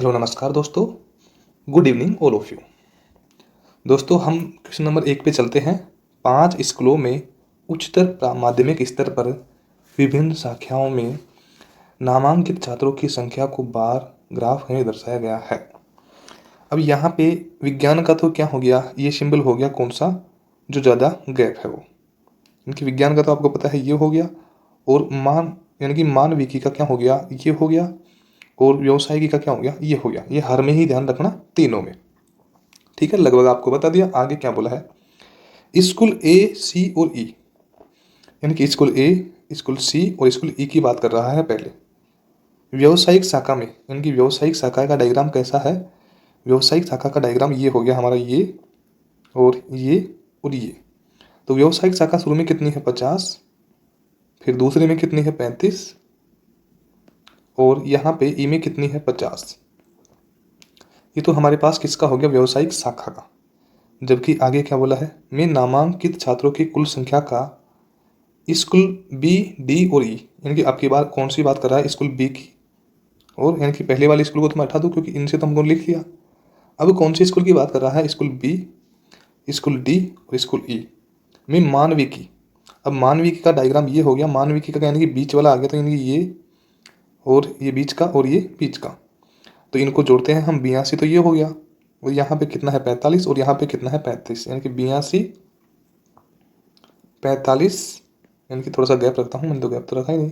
Hello नमस्कार दोस्तों। Good evening all of you. दोस्तों हम क्वेश्चन नंबर 1 पे चलते हैं। 5 स्कूलों में उच्चतर माध्यमिक स्तर पर विभिन्न शाखाओं में नामांकित छात्रों की संख्या को बार ग्राफ में दर्शाया गया है। अब यहाँ पे विज्ञान का तो क्या हो गया, ये सिंबल हो गया कौन सा, जो ज़्यादा गैप है वो। इनकी विज्ञान का तो आपको पता है ये हो गया, और मान यानी कि मानविकी का क्या हो गया, ये हो गया, और व्यवसायिकी का क्या हो गया, ये हो गया। ये हर में ही ध्यान रखना, तीनों में। ठीक है, लगभग आपको बता दिया। आगे क्या बोला है, स्कूल ए, सी और ई, यानी कि स्कूल ए, स्कूल सी और स्कूल ई की बात कर रहा है पहले। व्यवसायिक शाखा में, यानी कि व्यवसायिक शाखा का डायग्राम कैसा है, व्यवसायिक शाखा का डायग्राम ये हो गया हमारा, ये और ये और ये। तो व्यवसायिक शाखा शुरू में कितनी है, 50, फिर दूसरे में कितनी है, 35, और यहाँ पे ई में कितनी है, 50। ये तो हमारे पास किसका हो गया, व्यवसायिक शाखा का। जबकि आगे क्या बोला है, में नामांकित छात्रों की कुल संख्या का स्कूल बी, डी और ई, यानी कि आपकी बात कौन सी बात कर रहा है, स्कूल बी की, और यानी कि पहले वाले स्कूल को तो मैं हटा दूँ क्योंकि इनसे तो हमको लिख लिया। अब कौन सी स्कूल की बात कर रहा है, स्कूल बी, स्कूल डी और स्कूल ई में मानविकी। अब मानविकी का डायग्राम ये हो गया, मानविकी का यानी कि बीच वाला आ गया, तो यानी कि ये और ये बीच का और ये बीच का, तो इनको जोड़ते हैं हम, 82, तो ये हो गया। और यहाँ पे कितना है, 45, और यहाँ पे कितना है, 35, यानी कि 82, 45, यानी कि थोड़ा सा गैप रखता हूँ, मैंने तो गैप तो रखा ही नहीं,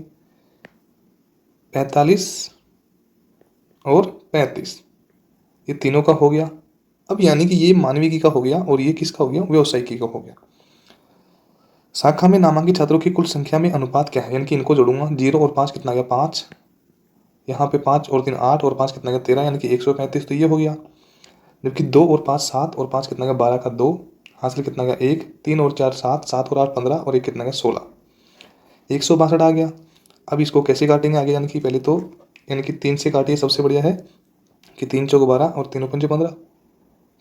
45 और 35, ये तीनों का हो गया। अब यानी कि ये मानविकी का हो गया और ये किसका हो गया, व्यवसायिकी का हो गया। शाखा में नामांकित छात्रों की कुल संख्या में अनुपात क्या है, यानी कि इनको जोड़ूंगा, 0 और 5 कितना गया, 5, यहाँ पे 5 और 3 8 और 5 कितना गया, 13, यानी कि 135, तो ये हो गया। जबकि 2 और 5 7 और 5 कितना गया, 12 का 2, हासिल कितना गया, 1, 3 और 4 7, 7 और 8 15, और 1 कितना गया, 16, 162 आ गया। अब इसको कैसे काटेंगे आगे, यानी कि पहले तो यानी कि 3 से काटिए, सबसे बढ़िया है कि 3 चौक 12 और 3 पंजे 15,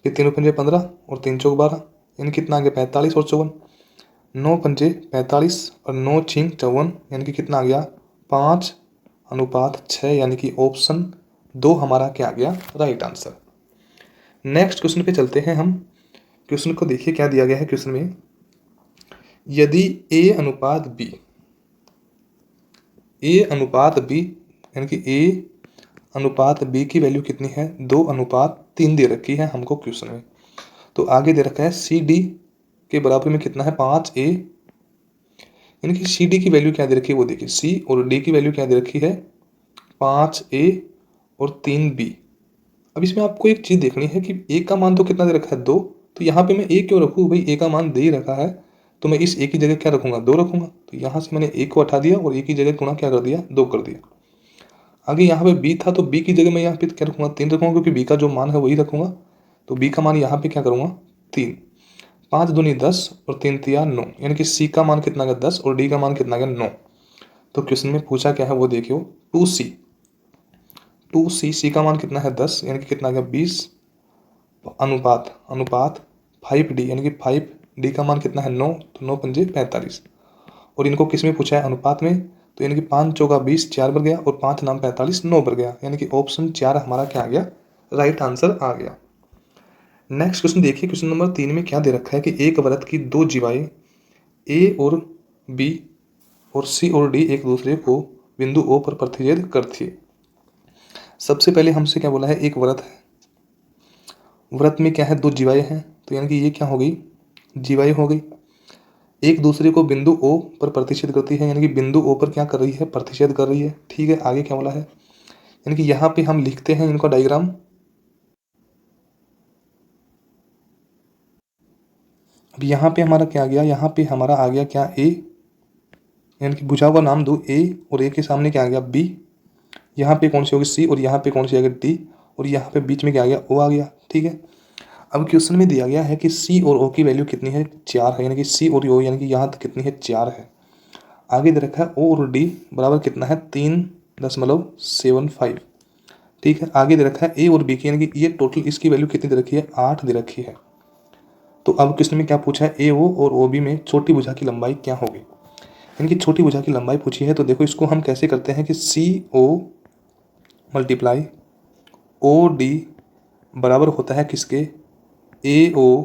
फिर 3 पंजे 15 और 3 चौक 12, यानी कितना आ गया, 45 और 54, 9 पंजे 45 और 9 छींक 54, यानी कि कितना आ गया, 5:6, यानी कि ऑप्शन 2 हमारा क्या आ गया, राइट आंसर। नेक्स्ट क्वेश्चन पे चलते हैं हम। क्वेश्चन को देखिए क्या दिया गया है क्वेश्चन में, यदि ए अनुपात बी, ए अनुपात बी, यानी कि ए अनुपात बी की वैल्यू कितनी है, 2:3 दे रखी है हमको क्वेश्चन में। तो आगे दे रखा है सी डी के बराबर में कितना है, 5A, यानी कि सी डी की वैल्यू क्या दे रखी है वो देखिए, सी और डी की वैल्यू क्या दे रखी है, 5A और 3B। अब इसमें आपको एक चीज़ देखनी है कि ए का मान तो कितना दे रखा है, 2, तो यहाँ पे मैं ए क्यों रखूँ भाई, ए का मान दे ही रखा है, तो मैं इस ए की जगह क्या रखूँगा, 2 रखूँगा। तो यहाँ से मैंने ए को हटा दिया और ए की जगह गुणा क्या कर दिया, 2 कर दिया। आगे यहाँ पे बी था, तो बी की जगह मैं यहाँ पे क्या रखूँगा, 3 रखूँगा, क्योंकि बी का जो मान है वही रखूँगा। तो बी का मान यहाँ पे क्या करूँगा, 3, 5 दूनी 10 और 3 तिया 9, यानी कि सी का मान कितना गया, 10, और डी का मान कितना गया, 9। तो क्वेश्चन में पूछा क्या है वो देखियो, 2C, सी का मान कितना है, 10, यानी कि कितना गया, 20, अनुपात अनुपात 5D, यानी कि 5D का मान कितना है, 9, तो 9 पंजे 45। और इनको किस में पूछा है, अनुपात में, तो यानी कि 5 चौका 20, 4 बढ़ गया, और 5 नाम 45, 9 बढ़ गया, यानी कि ऑप्शन 4 हमारा क्या आ गया, राइट आंसर आ गया। नेक्स्ट क्वेश्चन देखिए, क्वेश्चन नंबर 3 में क्या दे रखा है कि एक वृत्त की 2 जीवाएं ए और बी और सी और डी एक दूसरे को बिंदु ओ पर प्रतिच्छेद करती है। सबसे पहले हमसे क्या बोला है, एक वृत्त है, वृत्त में क्या है, 2 जीवाएं हैं, तो यानी कि ये क्या हो गई, जीवाएं हो गई, एक दूसरे को बिंदु ओ पर प्रतिच्छेद करती है, यानी कि बिंदु ओ पर क्या कर रही है, प्रतिच्छेद कर रही है। ठीक है, आगे क्या बोला है, यानी कि यहाँ पे हम लिखते हैं इनका डायग्राम। अब यहाँ पे हमारा क्या आ गया, यहाँ पे हमारा आ गया क्या, ए, यानी कि भुजाओं का नाम दो, ए, और ए के सामने क्या आ गया, बी, यहाँ पे कौन सी होगी, सी, और यहाँ पे कौन सी आ गया, डी, और यहाँ पे बीच में क्या आ गया, ओ आ गया। ठीक है, अब क्वेश्चन में दिया गया है कि सी और ओ की वैल्यू कितनी है, 4 है, यानी कि सी और ओ यानी कि यहाँ तक कितनी है, 4 है। आगे दे रखा है ओ और डी बराबर कितना है, 3.75। ठीक है, आगे दे रखा है ए और बी की, यानी कि ये टोटल इसकी वैल्यू कितनी दे रखी है, 8 दे रखी है। तो अब क्वेश्चन में क्या पूछा है, ए ओ और ओ बी में छोटी भुजा की लंबाई क्या होगी, यानी कि छोटी भुजा की लंबाई पूछी है। तो देखो इसको हम कैसे करते हैं कि सी ओ मल्टीप्लाई ओ डी बराबर होता है किसके, ए ओ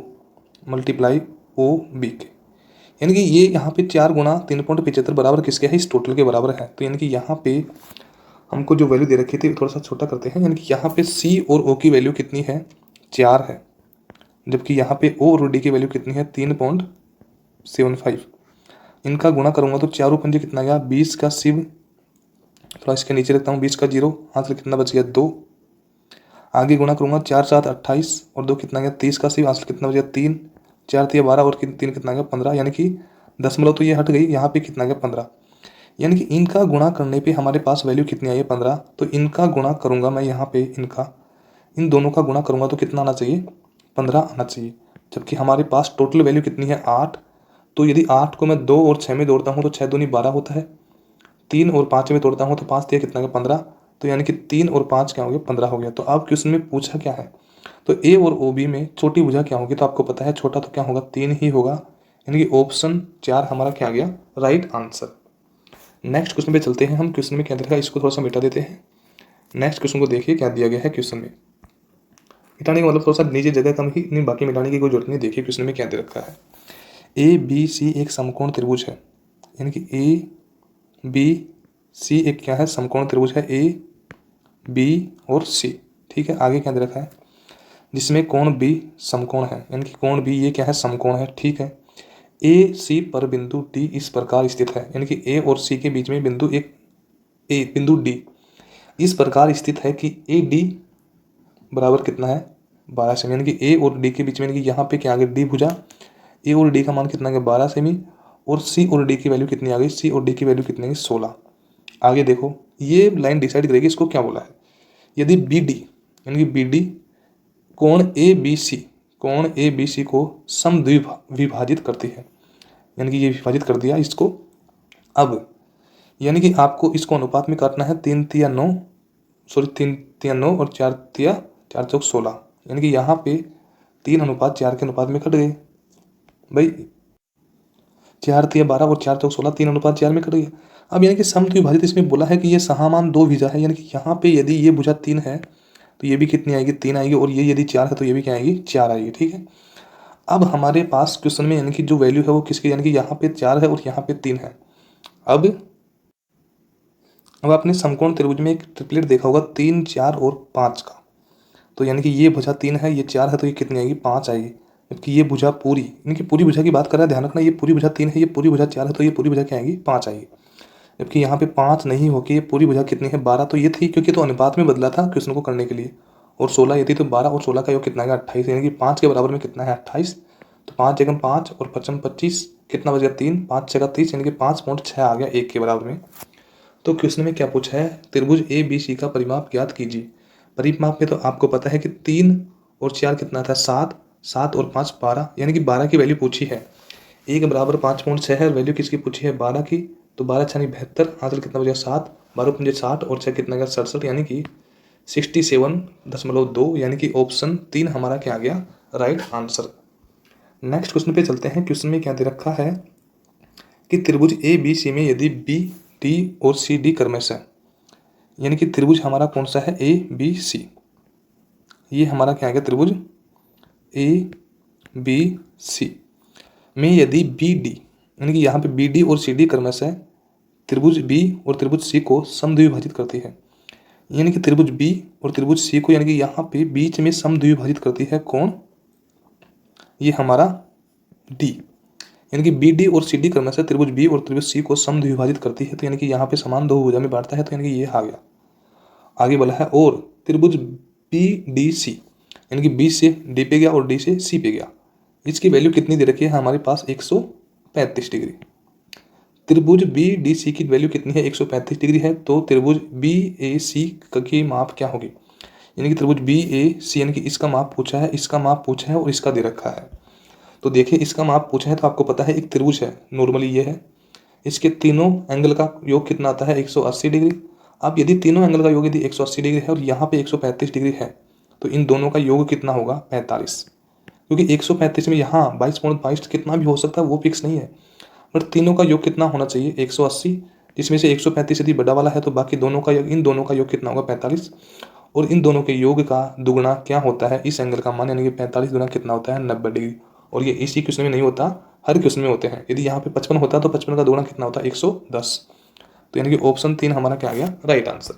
मल्टीप्लाई ओ बी के। यानी कि ये यहाँ पे 4 गुणा 3.75 बराबर किसके है, इस टोटल के बराबर है। तो यानी कि यहाँ पे हमको जो वैल्यू दे रखी थी थोड़ा सा छोटा करते हैं। यानी कि यहाँ पे सी और ओ की वैल्यू कितनी है, 4 है, जबकि यहाँ पे ओ और डी की वैल्यू कितनी है, 3.75। इनका गुणा करूँगा तो 4 पंजे कितना गया, 20 का शिव, थोड़ा इसके नीचे रखता हूँ, 20 का 0, हाथ से कितना बच गया 2। आगे गुणा करूँगा 4 7 28 और 2 कितना गया, 30 का शिव, हाथ से कितना बच गया 3, 4 3 12 और 3 कितना गया 15। यानी कि दशमलव तो ये हट गई, यहाँ पे कितना गया 15। यानी कि इनका गुणा करने पे हमारे पास वैल्यू कितनी आई है, 15। तो इनका गुणा करूँगा मैं यहाँ पे, इन दोनों का गुणा करूँगा तो कितना आना चाहिए, 15 आना चाहिए। जबकि हमारे पास टोटल वैल्यू कितनी है, 8। तो यदि 8 को मैं 2 और 6 में तोड़ता हूँ तो 6 दूनी 12 होता है, 3 और 5 में तोड़ता हूँ तो 5 दिया कितना गया 15। तो यानी कि 3 और 5 क्या हो गया, 15 हो गया। तो अब क्वेश्चन में पूछा क्या है, तो ए और ओ बी में छोटी भुजा क्या होगी, तो आपको पता है छोटा तो क्या होगा, 3 ही होगा। यानी कि ऑप्शन 4 हमारा क्या आ गया, राइट आंसर। नेक्स्ट क्वेश्चन पे चलते हैं हम। क्वेश्चन में क्या दिया है, इसको थोड़ा सा मिटा देते हैं। नेक्स्ट क्वेश्चन को देखिए क्या दिया गया है क्वेश्चन में। मिटाने का मतलब थोड़ा सा नीचे जगह कम ही, नहीं बाकी मिटाने की कोई जरूरत नहीं। देखिए क्वेश्चन में क्या दे रखा है, ए बी सी एक समकोण त्रिभुज है। यानी कि ए बी सी एक क्या है, समकोण त्रिभुज है, ए बी और सी। ठीक है, आगे क्या दे रखा है, जिसमें कोण बी समकोण है। यानी कि कोण बी ये क्या है, समकोण है। ठीक है, ए सी पर बिंदु डी इस प्रकार स्थित है। यानी कि ए और सी के बीच में बिंदु बिंदु डी इस प्रकार स्थित है कि ए डी बराबर कितना है, 12 सेमी। यानी कि ए और डी के बीच में, यानी कि यहाँ पे क्या आ गया, डी भुजा, ए और डी का मान कितना आ गया 12 सेमी, और सी और डी की वैल्यू कितनी आ गई, सी और डी की वैल्यू कितनी आ गई 16। आगे देखो, ये लाइन डिसाइड करेगी इसको क्या बोला है। यदि बी डी यानी कि बी डी कोण ए बी सी को समद्विभाजित करती है। यानी कि ये विभाजित कर दिया इसको। अब यानी कि आपको इसको अनुपात में काटना है, 3 तिया 9, सॉरी 3 तिया 9 और 4 तिया 4 चौक 16। यानी कि यहाँ पे 3:4 के अनुपात में कट गए भाई, 4 तिया 12 और 4 चौक 16, 3:4 में कट गए। अब यानी कि समद्विभाजित इसमें बोला है कि ये सहामान 2 भुजा है। यानी कि यहाँ पे यदि ये भुजा 3 है तो ये भी कितनी आएगी, 3 आएगी, और ये यदि 4 है तो ये भी क्या आएगी, 4 आएगी। ठीक है, अब हमारे पास क्वेश्चन में यानी कि जो वैल्यू है वो किसकी, यानी कि यहाँ पे 4 है और यहाँ पे 3 है। अब आपने समकोण त्रिभुज में एक ट्रिपलेट देखा होगा, 3 4 और 5 का। तो यानी कि ये भुजा 3 है, ये 4 है, तो ये कितनी आएगी, 5 आएगी। जबकि ये भुजा पूरी, यानी कि पूरी भुजा की बात कर रहा है, ध्यान रखना, ये पूरी भुजा 3 है, ये पूरी भुजा 4 है, तो ये पूरी भुजा क्या आएगी, 5 आएगी। जबकि यहाँ पे 5 नहीं होके ये पूरी भुजा कितनी है, 12। तो ये थी क्योंकि तो अनुपात में बदला था क्वेश्चन को करने के लिए, और 16 ये थी, तो 12 और 16 का योग कितना है 28। यानी कि 5 के बराबर में कितना है 28। तो 5 जगह 5 और 5 25 कितना बच गया 3, 5 जगह 30, यानी कि 5.6 आ गया 1 के बराबर में। तो क्वेश्चन में क्या पूछा है, त्रिभुज ए बी सी का परिमाप ज्ञात कीजिए। परिमाप में तो आपको पता है कि 3 और 4 कितना था 7, 7 और 5 12, यानी कि 12 की वैल्यू पूछी है। 1 बराबर 5.6 है, वैल्यू किसकी पूछी है 12 की। तो 12 छानी 72, हासिल कितना बचा 7, 12 पंजे 60 और 6 कितना गया 67, यानी कि 67.2। यानी कि ऑप्शन 3 हमारा क्या आ गया, राइट आंसर। नेक्स्ट क्वेश्चन पे चलते हैं। क्वेश्चन में क्या दे रखा है कि त्रिभुज ए बी सी में यदि बी डी और सी डी क्रमश है। यानी कि त्रिभुज हमारा कौन सा है, ए बी सी। ये हमारा क्या है, त्रिभुज ए बी सी में यदि बी डी, यानी कि यहाँ पे बी डी और सी डी क्रमश है, त्रिभुज बी और त्रिभुज सी को समद्विभाजित करती है। यानी कि त्रिभुज बी और त्रिभुज सी को, यानी कि यहाँ पे बीच में समद्विभाजित करती है कौन, ये हमारा डी। यानी कि बी डी और सी डी क्रमश है, त्रिभुज बी और त्रिभुज सी को समद्विभाजित करती है। तो यानी कि यहाँ पे समान 2 भुजा में बांटता है, तो यानी कि ये आ गया। आगे बोला है और त्रिभुज बी डी सी, यानी कि बी से डी पे गया और डी से सी पे गया, इसकी वैल्यू कितनी दे रखी है हमारे पास 135 डिग्री। त्रिभुज बी डी सी की वैल्यू कितनी है, 135 डिग्री है। तो त्रिभुज बी ए सी की माप क्या होगी, यानी कि त्रिभुज बी ए सी, यानी कि इसका माप पूछा है, इसका माप पूछा है और इसका दे रखा है। तो देखिए इसका माप पूछा है तो आपको पता है एक त्रिभुज है, नॉर्मली ये है, इसके तीनों एंगल का योग कितना आता है 180 डिग्री। अब यदि तीनों एंगल का योग यदि 180 डिग्री है और यहाँ पे 135 डिग्री है, तो इन दोनों का योग कितना होगा 45। क्योंकि 135 में यहाँ 22.22 कितना भी हो सकता है, वो फिक्स नहीं है, पर तीनों का योग कितना होना चाहिए 180, जिसमें से 135 यदि बड़ा वाला है तो बाकी दोनों का योग, इन दोनों का योग कितना होगा 45। और इन दोनों के योग का दुगुना क्या होता है इस एंगल का मान, यानी कि 45 गुना कितना होता है 90 डिग्री। और ये इसी क्वेश्चन में नहीं होता, हर क्वेश्चन में होते हैं। यदि यहाँ पे 55 होता तो 55 का दुगुना कितना होता है 110। तो यानी कि ऑप्शन 3 हमारा क्या आ गया राइट आंसर।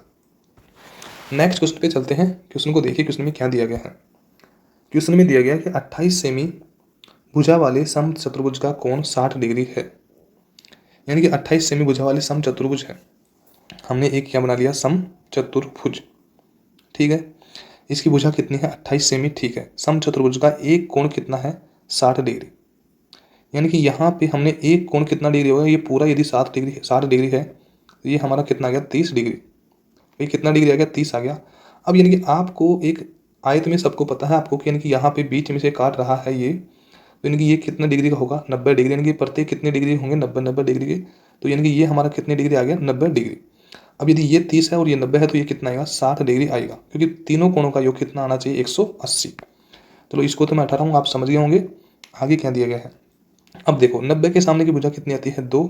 नेक्स्ट क्वेश्चन पे चलते हैं। क्वेश्चन को देखिए, क्वेश्चन में क्या दिया गया है। क्वेश्चन में दिया गया कि 28 सेमी भुजा वाले समचतुर्भुज का कोण 60 डिग्री है। यानी कि 28 सेमी भुजा वाले समचतुर्भुज है, हमने एक क्या बना लिया समचतुर्भुज, ठीक है। इसकी भुजा कितनी है 28 सेमी, ठीक है। समचतुर्भुज का एक कोण कितना है 60 डिग्री। यानी कि यहाँ पे हमने एक कोण कितना डिग्री होगा, ये पूरा यदि 60 डिग्री है तो ये हमारा कितना आ गया 30 डिग्री। भाई कितना डिग्री आ गया 30 आ गया। अब यानी कि आपको एक आयत में सबको पता है आपको कि यानी कि यहाँ पे बीच में से काट रहा है ये, तो यानी कि ये कितने डिग्री का होगा 90 डिग्री। यानी कि प्रत्येक कितने डिग्री होंगे 90 डिग्री के। तो यानी कि ये हमारा कितने डिग्री आ गया 90 डिग्री। अब यदि ये 30 है और ये 90 है तो ये कितना आएगा 60 डिग्री आएगा, क्योंकि तीनों कोणों का योग कितना आना चाहिए 180। चलो इसको तो मैं हटा रहा हूँ, आप समझ गए होंगे। आगे क्या दिया गया है। अब देखो 90 के सामने की भुजा कितनी आती है 2,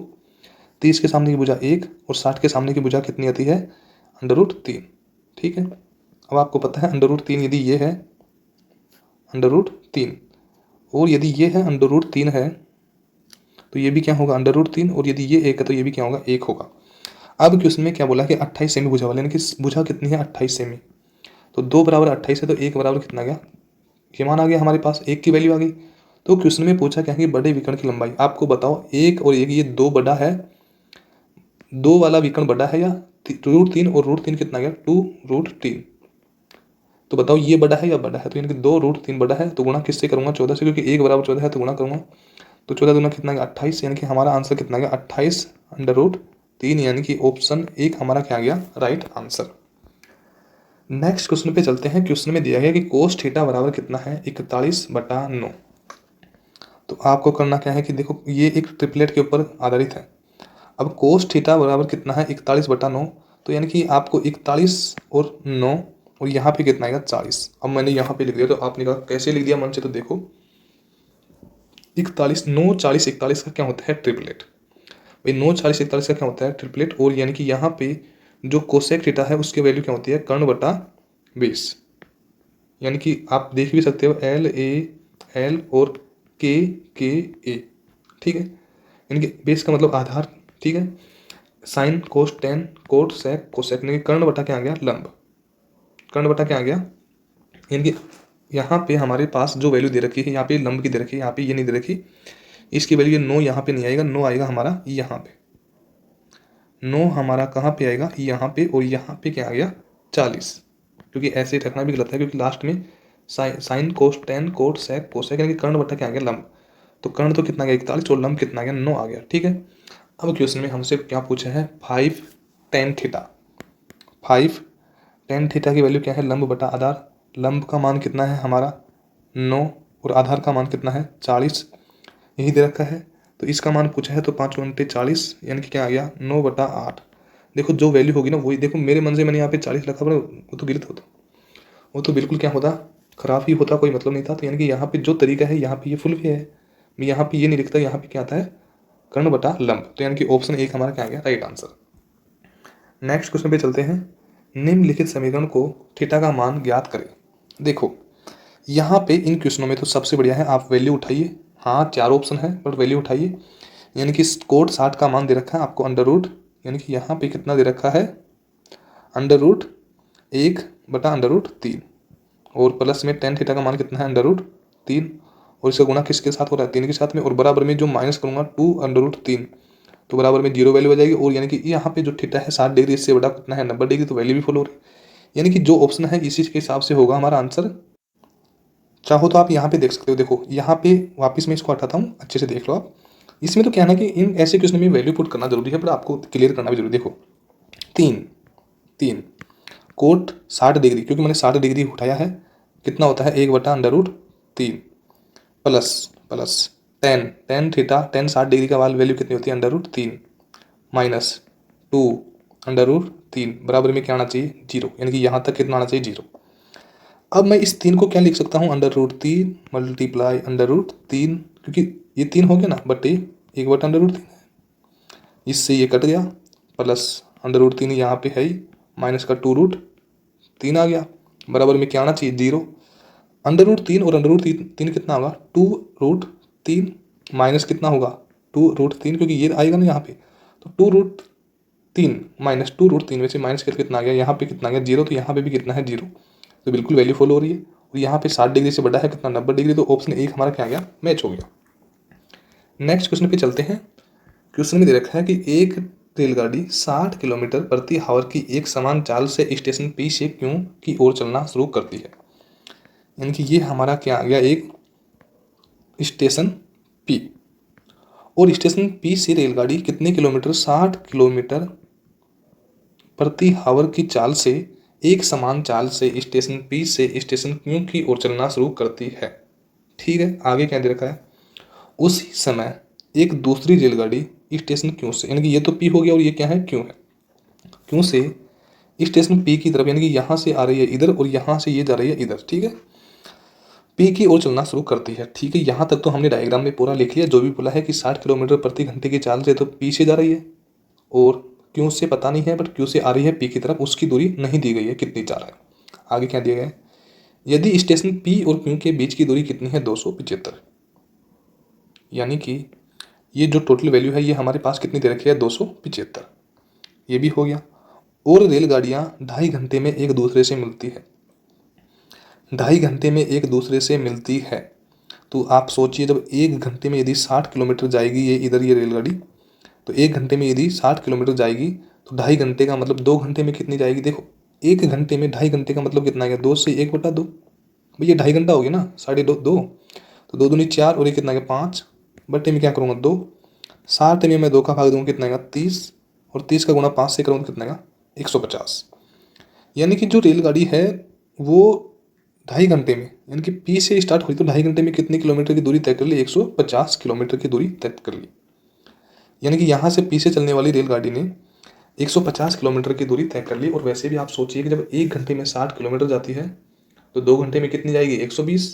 30 के सामने की भुजा 1 और 60 के सामने की भुजा कितनी आती है √3, ठीक है। अब आपको पता है √3 यदि ये है √3 और यदि ये है √3 है तो ये भी क्या होगा √3, और यदि ये 1 है तो ये भी क्या होगा 1 होगा। अब क्वेश्चन में क्या बोला कि 28 सेमी भुजा वाले, यानी कि भुजा कितनी है 28 सेमी, तो 2 बराबर 28 है तो 1 बराबर कितना आ गया, ये मान आ गया हमारे पास, 1 की वैल्यू आ गई। तो क्वेश्चन में पूछा क्या है कि बड़े विकर्ण की लंबाई, आपको बताओ 1 और 1 ये 2 बड़ा है, 2 वाला विकर्ण बड़ा है या √3, और √3 कितना गया 2√3। तो बताओ ये बड़ा है या बड़ा है, तो यानी कि 2√3 बड़ा है, तो गुणा किससे करूंगा 14 से, क्योंकि 1 बराबर 14 है तो गुणा करूंगा। तो 14 दूना कितना गया 28, यानी कि हमारा आंसर कितना गया 28 √3, यानी कि ऑप्शन 1 हमारा क्या गया राइट आंसर। नेक्स्ट क्वेश्चन पे चलते हैं। क्वेश्चन में दिया गया कि कोस थीटा बराबर कितना है 41/9। तो आपको करना क्या है कि देखो ये एक ट्रिपलेट के ऊपर आधारित है। अब कोस थीटा बराबर कितना है 41/9, तो यानी कि आपको 41 और 9 और यहाँ पे कितना आएगा 40। अब मैंने यहाँ पे लिख दिया, तो आपने कहा कैसे लिख दिया मन से, तो देखो 41 9 40 41 का क्या होता है ट्रिपलेट। भाई 9 40 41 का क्या होता है ट्रिपलेट, और यानी कि यहाँ पे जो कोसेक थीटा है उसकी वैल्यू क्या होती है कर्ण/बेस। यानी कि आप देख भी सकते हो LA और KA, ठीक है। यानी कि बेस का मतलब आधार, ठीक है। Sine cos tan cot sec cosec, यानी कि कर्ण/, क्या आ गया लंब, कर्ण/, क्या आ गया। यानी कि यहाँ पे हमारे पास जो वैल्यू दे रखी है, यहाँ पे लंब की दे रखी है, यहाँ पे ये नहीं दे रखी, इसकी वैल्यू 9 यहाँ पे नहीं आएगा, 9 आएगा हमारा यहाँ पे, 9 हमारा कहाँ पे आएगा यहाँ पे, और यहाँ पे क्या आ गया 40, क्योंकि ऐसे रखना भी गलत है, क्योंकि लास्ट में sine cos tan cot sec cosec, यानी कि कर्ण/, क्या आ गया लंब। तो कर्ण तो कितना गया 41 और लंब कितना गया 9 आ गया, ठीक है। अब क्वेश्चन में हमसे क्या पूछा है 5 tan थीटा, 5 tan थीटा की वैल्यू क्या है लंब/आधार। लंब का मान कितना है हमारा 9 और आधार का मान कितना है 40, यही दे रखा है। तो इसका मान पूछा है तो 5 × 40, यानी कि क्या आ गया 9/8। देखो जो वैल्यू होगी ना वही, देखो मेरे मन से मैंने यहाँ पे 40 रखा, पर वो तो गलत होता, वो तो बिल्कुल क्या होता खराब ही होता, कोई मतलब नहीं था। तो यानी कि यहाँ पे जो तरीका है यहाँ पे ये फुल वे है, मैं यहाँ पे ये नहीं लिखता, यहाँ पे क्या आता है कर्ण/लंब। तो यानी कि ऑप्शन 1 हमारा क्या आ गया राइट आंसर। नेक्स्ट क्वेश्चन पे चलते हैं। निम्नलिखित समीकरण को थीटा का मान ज्ञात करें। देखो यहाँ पे इन क्वेश्चनों में तो सबसे बढ़िया है आप वैल्यू उठाइए, हाँ 4 ऑप्शन है बट वैल्यू उठाइए। यानी कि कोट 60 का मान दे रखा है आपको √, यानी कि यहाँ पे कितना दे रखा है √1/√3, और प्लस में tan थीटा का मान कितना है √3, और इसका गुणा किसके साथ हो रहा है 3 के साथ में, और बराबर में जो माइनस करूँगा 2/√3, तो बराबर में 0 वैल्यू आ जाएगी। और यानी कि यहाँ पे जो थीटा है 60 डिग्री, इससे बड़ा कितना है 90 डिग्री, तो वैल्यू भी फुल हो रही है। यानी कि जो ऑप्शन है इसी के हिसाब से होगा हमारा आंसर। चाहो तो आप यहाँ पे देख सकते हो, देखो यहाँ पे वापस मैं इसको हटाता हूँ, अच्छे से देख लो आप। इसमें तो क्या है ना कि इन ऐसे क्वेश्चन में वैल्यू पुट करना जरूरी है, पर आपको क्लियर करना भी जरूरी। देखो 3 कोट 60 डिग्री, क्योंकि मैंने 60 डिग्री उठाया है, कितना होता है 1/√3 plus tan theta, tan 60 degree का वैल्यू कितनी होती है √3 माइनस 2/√3 बराबर में क्या आना चाहिए 0, यानी कि यहाँ तक कितना आना चाहिए 0। अब मैं इस 3 को क्या लिख सकता हूँ √3 मल्टीप्लाई √3, क्योंकि ये 3 हो गया ना, बट ये 1/√3 है, इससे ये कट गया, प्लस √3 यहाँ पे है ही, माइनस का 2√3, 3 आ गया, बराबर में क्या आना चाहिए 0। √3 और √3 कितना होगा 2√3 माइनस कितना होगा 2√3, क्योंकि ये आएगा ना यहाँ पे, तो 2√3 माइनस 2√3 में से माइनस करके कितना आ गया, यहाँ पे कितना आ गया 0, तो यहाँ पे भी कितना है 0, तो बिल्कुल वैल्यू फॉलो हो रही है। और यहाँ पे 60 डिग्री से बड़ा है कितना 90 डिग्री, तो ऑप्शन 1 हमारा क्या आ गया मैच हो गया। नेक्स्ट क्वेश्चन पे चलते हैं। क्वेश्चन में दे रखा है कि एक रेलगाड़ी 60 किलोमीटर प्रति आवर की एक समान चाल से स्टेशन पी से क्यू की ओर चलना शुरू करती है। यानी कि ये हमारा क्या आ गया एक स्टेशन पी, और स्टेशन पी से रेलगाड़ी कितने किलोमीटर 60 किलोमीटर प्रति आवर की चाल से एक समान चाल से स्टेशन पी से स्टेशन क्यू की ओर चलना शुरू करती है। ठीक है, आगे क्या दे रखा है, उसी समय एक दूसरी रेलगाड़ी स्टेशन क्यू से, यानी कि ये तो पी हो गया और ये क्या है क्यू है, क्यू से स्टेशन पी की तरफ, यानी कि यहाँ से आ रही है इधर और यहाँ से ये जा रही है इधर। ठीक है, पी की ओर चलना शुरू करती है। ठीक है, यहाँ तक तो हमने डायग्राम में पूरा लिख लिया, जो भी बोला है कि 60 किलोमीटर प्रति घंटे की चाल से तो पी से जा रही है, और क्यू से पता नहीं है, बट क्यू से आ रही है पी की तरफ, उसकी दूरी नहीं दी गई है कितनी चाल है। आगे क्या दिया गया है, यदि स्टेशन पी और क्यू के बीच की दूरी कितनी है 275, यानी कि ये जो टोटल वैल्यू है ये हमारे पास कितनी दे रखी है 275, ये भी हो गया। और रेलगाड़ियाँ 2.5 घंटे में एक दूसरे से मिलती है, 2.5 घंटे में एक दूसरे से मिलती है, तो आप सोचिए जब 1 घंटे में यदि 60 किलोमीटर जाएगी ये इधर ये रेलगाड़ी, तो 1 घंटे में यदि 60 किलोमीटर जाएगी तो 2.5 घंटे का मतलब 2 घंटे में कितनी जाएगी। देखो 1 घंटे में 2.5 घंटे का मतलब कितना गया 2 से 1/2, भैया 2.5 घंटा हो गया ना, 2.5 2, तो 2 दूनी 4 और ये कितना गया 5, बटे में क्या करूँगा 2, 60 में मैं 2 का भाग दूँगा कितना गया 30, और 30 का गुणा 5 से करूँगा कितना गया 150। यानी कि जो रेलगाड़ी है वो 2.5 घंटे में, यानी कि पी से स्टार्ट हुई तो 2.5 घंटे में कितने किलोमीटर की दूरी तय कर ली 150 किलोमीटर की दूरी तय कर ली। यानी कि यहाँ से पी से चलने वाली रेलगाड़ी ने 150 किलोमीटर की दूरी तय कर ली। और वैसे भी आप सोचिए कि जब 1 घंटे में 60 किलोमीटर जाती है तो 2 घंटे में कितनी जाएगी 120,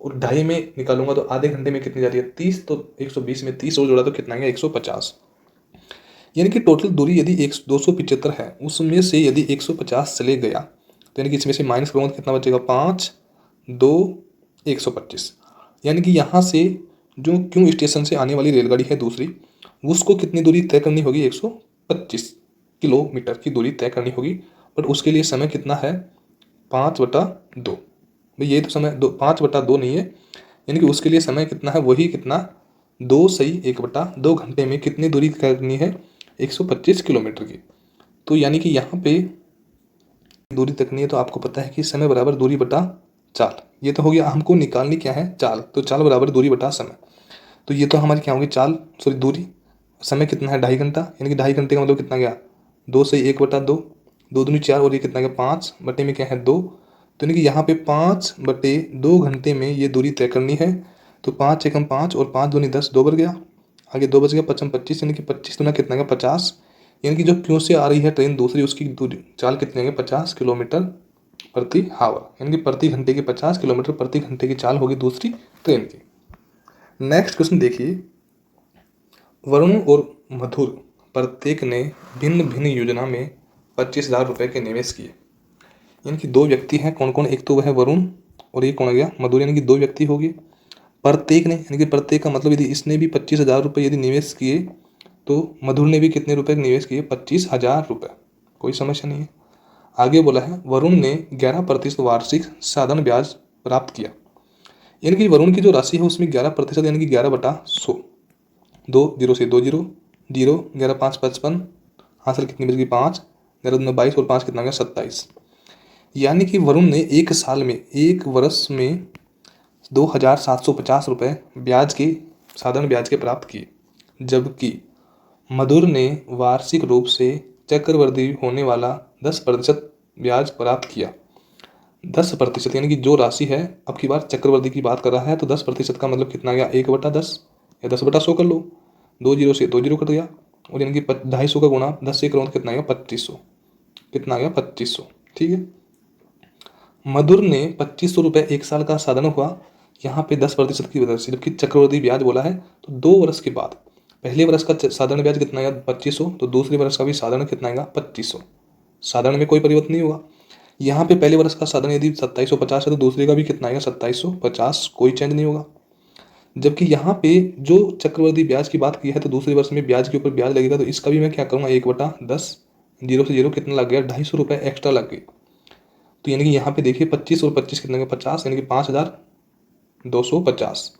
और 2.5 में निकालूंगा तो आधे घंटे में कितनी जा रही है 30, तो 120 में 30 और जोड़ा तो कितना आएगा 150। यानी कि टोटल दूरी यदि 275 है, उसमें से यदि 150 चले गया तो यानी कि इसमें से माइनस करूँगा तो कितना बचेगा 5 2 125। यानी कि यहाँ से जो क्यू स्टेशन से आने वाली रेलगाड़ी है दूसरी, उसको कितनी दूरी तय करनी होगी 125 किलोमीटर की दूरी तय करनी होगी, बट उसके लिए समय कितना है 5/2। भाई ये तो समय 5/2 नहीं है, यानी कि उसके लिए समय कितना है वही कितना 2 सही 1/2 घंटे में कितनी दूरी करनी है 125 किलोमीटर की। तो यानी कि यहाँ पे दूरी तकनी है, तो आपको पता है कि समय बराबर दूरी बटा चाल, ये तो हो गया। हमको निकालनी क्या है चाल, तो चाल बराबर दूरी बटा समय, तो ये तो हमारी क्या होगी चाल सॉरी दूरी। समय कितना है 2.5 घंटा, यानी कि 2.5 घंटे का मतलब कितना गया 2 से 1/2, 2 दूनी 4 और ये कितना गया 5 बटे में क्या है 2, तो यानी कि यहाँ पे 5/2 घंटे में ये दूरी तय करनी है। तो 5 एकम 5 और 5 दूनी 10, 2 बढ़ गया, आगे 2 बच गया 25, यानी कि 25 दूना कितना गया 50। यानी कि जो क्यों से आ रही है ट्रेन दूसरी, उसकी दूरी चाल कितनी है 50 किलोमीटर प्रति आवर, यानी कि प्रति घंटे की 50 किलोमीटर प्रति घंटे की चाल होगी दूसरी ट्रेन की। नेक्स्ट क्वेश्चन देखिए, वरुण और मधुर प्रत्येक ने भिन्न भिन्न योजना में 25,000 रुपये के निवेश किए। यानी कि 2 व्यक्ति हैं, कौन कौन, एक तो वह है वरुण और ये कौन आ गया मधुर, यानी कि 2 व्यक्ति हो गए। प्रत्येक ने, यानी कि प्रत्येक का मतलब यदि इसने भी 25,000 रुपये यदि निवेश किए तो मधुर ने भी कितने रुपए निवेश किए 25,000 रुपये, कोई समस्या नहीं है। आगे बोला है वरुण ने 11% वार्षिक साधारण ब्याज प्राप्त किया। यानी कि वरुण की जो राशि है उसमें 11% यानी कि 11/100, 2 0 से 2 0 0 11 5 55, हासिल कितनी बच गई 5, 11 दूना 22 और 5 कितना गया 27। यानी कि वरुण ने एक साल में, एक वर्ष में 2,750 रुपये ब्याज के साधारण ब्याज के प्राप्त किए, जबकि मधुर ने वार्षिक रूप से चक्रवृद्धि होने वाला 10% ब्याज प्राप्त किया। 10% यानी कि जो राशि है, अब की बार चक्रवृद्धि की बात कर रहा है, तो 10% का मतलब कितना गया 1/10 या 10/100 कर लो, 2 0 से 2 0 कट गया, और यानी कि 250 का गुणा 10 से करो तो कितना गया 2500, कितना गया 2500। ठीक है, मधुर ने 2500 रुपये एक साल का साधन हुआ, यहाँ पे 10% की वजह से, जबकि चक्रवृद्धि ब्याज बोला है तो 2 वर्ष के बाद, पहले वर्ष का साधारण ब्याज कितना आएगा 2500, तो दूसरे वर्ष का भी साधारण कितना आएगा 2500, साधारण में कोई परिवर्तन नहीं हुआ। यहाँ पे पहले वर्ष का साधन यदि 2750 है तो दूसरे का भी कितना आएगा 2750, कोई चेंज नहीं होगा। जबकि यहाँ पे जो चक्रवृद्धि ब्याज की बात की है तो दूसरे वर्ष में ब्याज के ऊपर ब्याज लगेगा, तो इसका भी मैं क्या करूँगा 1/10, जीरो से जीरो कितना लग गया 250 रुपये एक्स्ट्रा लग गई। तो यानी कि यहाँ पे देखिए 25 और 25 कितना 50, यानी कि 5250।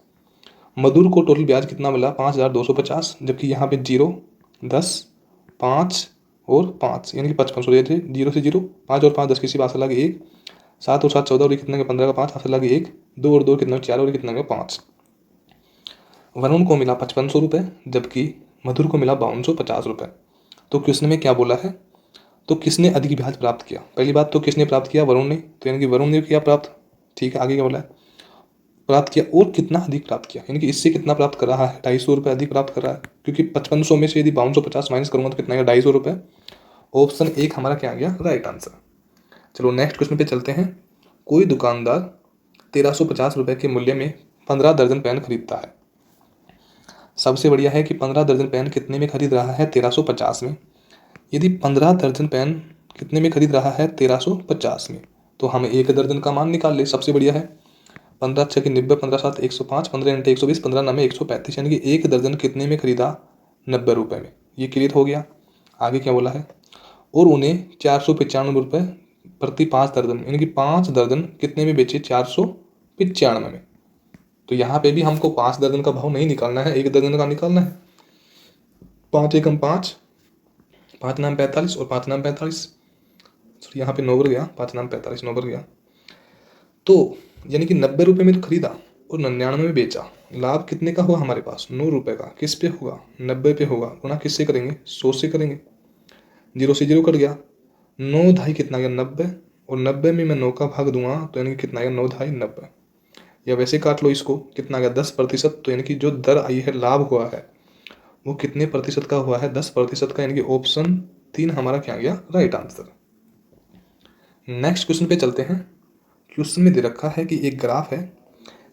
मधुर को टोटल ब्याज कितना मिला 5250, जबकि यहाँ पे 0, 10, 5 और 5 यानी कि 5500 थे। 0 से 0, 5 और 5 10 किसी बात से लगे 1, 7 और 7 14 और कितना 15 का 5 हाथ से लगे 1, 2 और 2 कितना 4 और कितना 5। वरुण को मिला 5500 रुपये, जबकि मधुर को मिला 5250 रुपये। तो क्वेश्चन में क्या बोला है, तो किसने अधिक ब्याज प्राप्त किया। पहली बात तो किसने प्राप्त किया, वरुण ने, तो यानी कि वरुण ने किया प्राप्त, ठीक है। आगे क्या बोला है, प्राप्त किया और कितना अधिक प्राप्त किया, यानी कि इससे कितना प्राप्त कर रहा है 250 रुपये अधिक प्राप्त कर रहा है, क्योंकि 5500 में से यदि 5250 माइनस करूंगा तो कितना आएगा 250 रुपये। ऑप्शन 1 हमारा क्या आ गया राइट आंसर। चलो नेक्स्ट क्वेश्चन पे चलते हैं। कोई दुकानदार 1350 रुपये के मूल्य में 15 दर्जन पेन खरीदता है। सबसे बढ़िया है कि 15 दर्जन पेन कितने में खरीद रहा है 1350 में। यदि 15 दर्जन पेन कितने में खरीद रहा है 1350 में, तो हम 1 दर्जन का मान निकाल ले। सबसे बढ़िया है 15 6 90, 15 7 105, 15 × 120, 15 9 135, यानी कि 1 दर्जन कितने में खरीदा 90 रुपये में। ये क्लियर हो गया। आगे क्या बोला है, और उन्हें 495 रुपये प्रति 5 दर्जन, यानी कि 5 दर्जन कितने में बेचे 495 में। तो यहाँ पे भी हमको 5 दर्जन का भाव नहीं निकालना है, 1 दर्जन का निकालना है। 5 एकम 5, 5 नाम 45 और 5 नाम 45, यहाँ पे 9 बढ़ गया, 5 नाम 45 9 बढ़ गया। तो यानी कि 90 रुपये में तो खरीदा और 99 में बेचा। लाभ कितने का हुआ हमारे पास 9 रुपये का। किस पे होगा 90 पे होगा, गुना किससे करेंगे 100 से करेंगे। 0 से 0 कट गया, 9 ढाई कितना गया 90, और 90 में मैं 9 का भाग दूंगा तो यानी कि कितना गया 9 ढाई 90, या वैसे काट लो इसको, कितना गया 10%। तो यानी कि जो दर आई है लाभ हुआ है वो कितने प्रतिशत का हुआ है 10% का, यानी कि ऑप्शन 3 हमारा क्या गया राइट आंसर। नेक्स्ट क्वेश्चन पे चलते हैं। क्वेश्चन में दे रखा है कि एक ग्राफ है,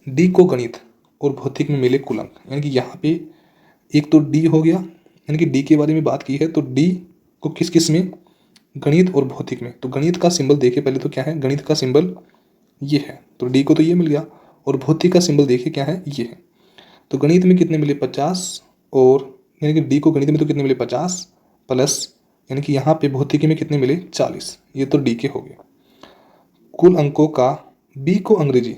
डी को गणित और भौतिक में मिले कुल अंक, यानी कि यहाँ पे एक तो डी हो गया, यानी कि डी के बारे में बात की है, तो डी को किस किस में, गणित और भौतिक में। तो गणित का सिंबल देखिए पहले तो क्या है, गणित का सिंबल ये है, तो डी को तो ये मिल गया, और भौतिक का सिंबल देखिए क्या है ये है। तो गणित में कितने मिले 50, और यानी कि डी को गणित में तो कितने मिले 50 प्लस, यानी कि यहाँ पे भौतिकी में कितने मिले 40, ये तो डी के हो गए। कुल अंकों का बी को अंग्रेजी,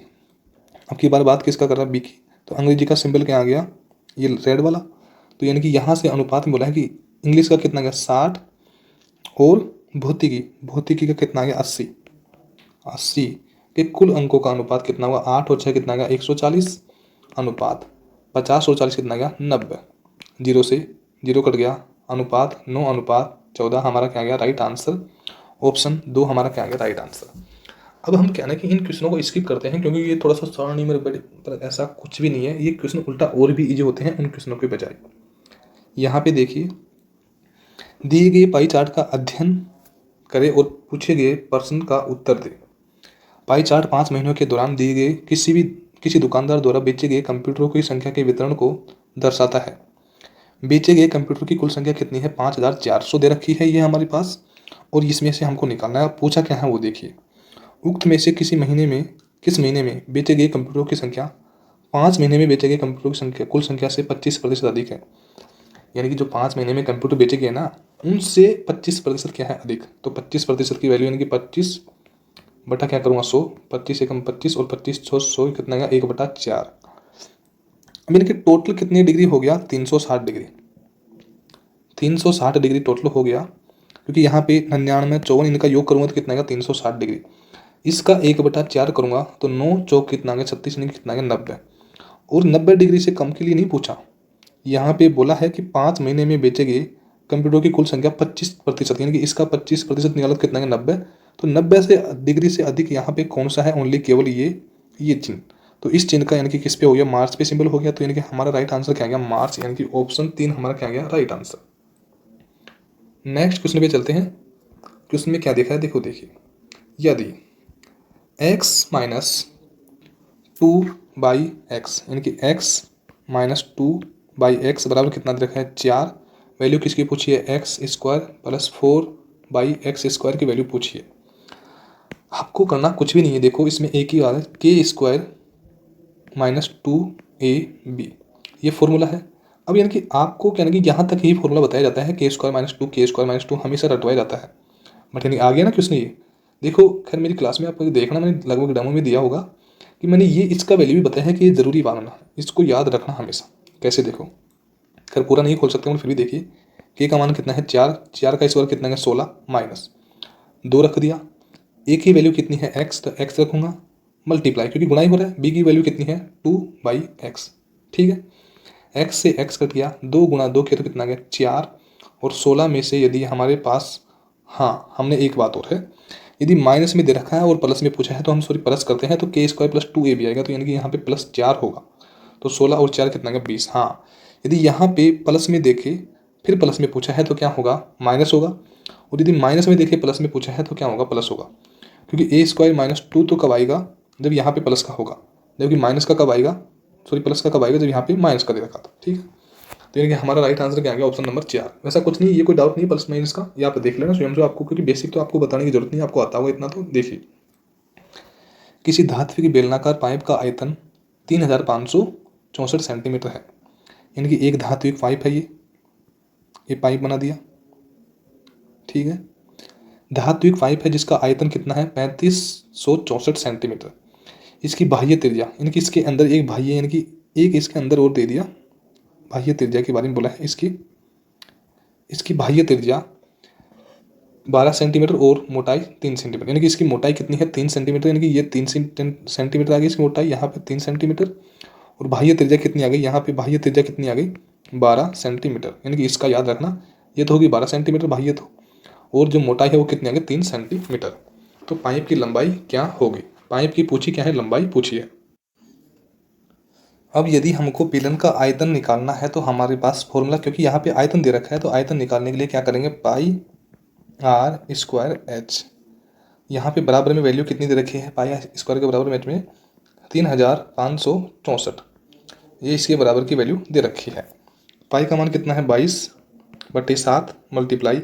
अब की बार बात किसका कर रहा है बी की, तो अंग्रेजी का सिंबल क्या आ गया ये रेड वाला। तो यानी कि यहाँ से अनुपात में बोला है कि इंग्लिश का कितना गया 60 और भौतिकी का कितना गया 80 के कुल अंकों का अनुपात कितना हुआ 8 और 6 कितना गया 140, अनुपात 50 और 40 कितना गया 90। 0 से 0 कट गया, अनुपात 9 अनुपात 14 हमारा क्या गया राइट आंसर। ऑप्शन 2 हमारा क्या गया राइट आंसर। अब हम क्या ना कि इन क्वेश्चनों को स्किप करते हैं, क्योंकि ये थोड़ा सा सरणी में पर ऐसा कुछ भी नहीं है, ये क्वेश्चन उल्टा और भी इजी होते हैं उन क्वेश्चनों के बजाय। यहाँ पे देखिए दिए गए पाई चार्ट का अध्ययन करें और पूछे गए प्रश्न का उत्तर दे। पाई चार्ट 5 महीनों के दौरान दिए गए किसी दुकानदार द्वारा बेचे गए कंप्यूटरों की संख्या के वितरण को दर्शाता है। बेचे गए कंप्यूटर की कुल संख्या कितनी है 5400 दे रखी है ये हमारे पास, और इसमें से हमको निकालना है। पूछा क्या है वो देखिए, उक्त में से किस महीने में बेचे गए कंप्यूटरों की संख्या 5 महीने में बेचे गए कंप्यूटरों की संख्या कुल संख्या से 25% अधिक है। यानी कि जो 5 महीने में कंप्यूटर बेचे गए ना उनसे 25% क्या है अधिक। तो 25% की वैल्यू यानी कि 25 बटा क्या करूँगा 100, 25 एकम 25 और 25 100 कितना गया 1/4। अब यानी कि टोटल कितनी डिग्री हो गया 360 डिग्री, 360 डिग्री टोटल हो गया, क्योंकि यहाँ पे 99 54 इनका योग करूँगा तो कितना गया 360 डिग्री। इसका 1/4 करूँगा तो 9 चौक कितना गया 36, यानी कितना गया 90, और 90 डिग्री से कम के लिए नहीं पूछा। यहाँ पे बोला है कि 5 महीने में बेचे गए कंप्यूटर की कुल संख्या 25%, यानी कि इसका 25% निकाला तो कितना गया 90। तो 90 से डिग्री से अधिक यहाँ पे कौन सा है, ओनली केवल ये चिन्ह। तो इस चिन्ह का यानी कि किस पे हो गया मार्च पे सिंबल हो गया। तो यानी कि हमारा राइट आंसर क्या गया मार्च, यानी कि ऑप्शन 3 हमारा क्या गया राइट आंसर। नेक्स्ट क्वेश्चन पे चलते हैं। क्वेश्चन में क्या देखा है देखो देखिए, यदि x माइनस 2/x यानी कि x माइनस 2/x बराबर कितना दे रखा है 4, वैल्यू किसकी पूछी है x² प्लस 4/x² की वैल्यू पूछी है। आपको करना कुछ भी नहीं है। देखो इसमें एक ही बात है, के स्क्वायर माइनस 2ab ये फॉर्मूला है। अब यानी कि आपको क्या, कि यहाँ तक ही फॉर्मूला बताया जाता है, के स्क्वायर माइनस टू हमेशा रटवाया जाता है। बट यानी आ गया ना क्वेश्चन ये। देखो खैर मेरी क्लास में आपको देखना, मैंने लगभग डेमो में दिया होगा कि मैंने ये इसका वैल्यू भी बताया है कि ये ज़रूरी मानना है, इसको याद रखना हमेशा। कैसे देखो, खैर पूरा नहीं खोल सकते फिर भी देखिए, के का मान कितना है 4, 4 का स्क्वायर कितना है 16 माइनस 2 रख दिया। ए की वैल्यू कितनी है एक्स, तो एक्स रखूँगा मल्टीप्लाई क्योंकि गुणाई हो रहा है। बी की वैल्यू कितनी है 2/x, ठीक है। एक्स से एक्स कट गया, 2 गुणा 2 किया तो कितना आ गया 4, और 16 में से यदि हमारे पास, हाँ हमने एक बात और है, यदि माइनस में दे रखा है और प्लस में पूछा है तो हम सॉरी प्लस करते हैं, तो के स्क्वायर प्लस 2ab आएगा, तो यानी कि यहाँ पे प्लस 4 होगा, तो 16 और 4 कितना गया 20। हाँ यदि यहाँ पे प्लस में देखे फिर प्लस में पूछा है तो क्या होगा माइनस होगा, और यदि माइनस में देखे प्लस में पूछा है तो क्या होगा प्लस होगा, क्योंकि ए स्क्वायर माइनस 2 तो कब आएगा जब यहाँ पे प्लस का होगा, जबकि माइनस का कब आएगा, सॉरी प्लस का कब आएगा जब यहाँ पे माइनस का दे रखा था, ठीक है। तो यानी कि हमारा राइट आंसर क्या आ गया ऑप्शन नंबर 4। वैसा कुछ नहीं, ये कोई डाउट नहीं प्लस माइनस का, ये आप देख लेना स्वयं से आपको, क्योंकि बेसिक तो आपको बताने की जरूरत नहीं, आपको आता होगा इतना तो देखिए। किसी धातु की बेलनाकार पाइप का आयतन 3564 सेंटीमीटर है, यानी कि एक धात्विक पाइप है ये पाइप बना दिया, ठीक है। धात्विक पाइप है जिसका आयतन कितना है 3564 सेंटीमीटर। इसकी बाह्य त्रिज्या, यानी कि इसके अंदर एक बाह्य, यानी कि एक इसके अंदर और दे दिया, बाह्य त्रिज्या के बारे में बोला है। इसकी बाह्य त्रिज्या 12 सेंटीमीटर और मोटाई 3 सेंटीमीटर, यानी कि इसकी मोटाई कितनी है 3 सेंटीमीटर, यानी कि ये 3 सेंटीमीटर आ गई इसकी मोटाई, यहाँ पे 3 सेंटीमीटर, और बाह्य त्रिज्या कितनी आ गई, यहाँ पे बाह्य त्रिज्या कितनी आ गई 12 सेंटीमीटर, यानी कि इसका याद रखना, ये तो होगी 12 सेंटीमीटर बाह्य तो, और जो मोटाई है वो कितनी आ गई 3 सेंटीमीटर। तो पाइप की लंबाई क्या होगी, पाइप की पूछी क्या है, लंबाई पूछी है। अब यदि हमको बेलन का आयतन निकालना है तो हमारे पास फॉर्मूला, क्योंकि यहाँ पे आयतन दे रखा है तो आयतन निकालने के लिए क्या करेंगे, पाई आर स्क्वायर एच, यहाँ पे बराबर में वैल्यू कितनी दे रखी है, पाई आर स्क्वायर के बराबर में 3564, ये इसके बराबर की वैल्यू दे रखी है। पाई का मान कितना है 22/7 मल्टीप्लाई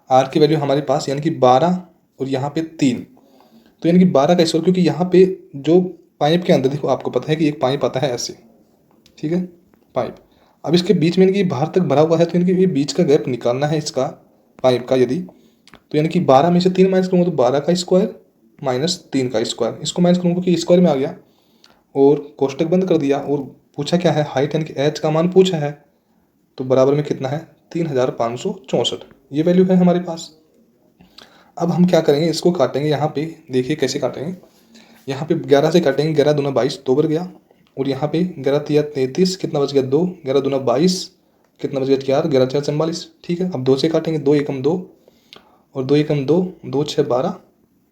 आर की वैल्यू हमारे पास यानी कि 12 और यहाँ पे 3, तो यानी कि 12 का स्क्वायर, क्योंकि यहाँ पे जो पाइप के अंदर देखो आपको पता है कि एक पाइप आता है ऐसे, ठीक है पाइप, अब इसके बीच में यानी कि बाहर तक भरा हुआ है, तो यानी कि ये बीच का गैप निकालना है इसका पाइप का, यदि तो यानी कि 12 में से 3 माइनस करूँगा तो 12 का स्क्वायर माइनस 3 का स्क्वायर, इसको माइनस करूँगा क्योंकि स्क्वायर में आ गया, और कोष्टक बंद कर दिया, और पूछा क्या है हाइट, यानी कि एच का मान पूछा है, तो बराबर में कितना है 3564, ये वैल्यू है हमारे पास। अब हम क्या करेंगे, इसको काटेंगे, यहाँ पे देखिए कैसे काटेंगे, यहाँ पे 11 से काटेंगे, 11 दूना 22 2 बच गया, और यहाँ पे 11 तिया 33 कितना बच गया 2, 11 दूना 22 कितना बच गया 4, 11 4 44, ठीक है। अब 2 से काटेंगे, 2 एकम 2 और 2 एकम 2, 2 6 12,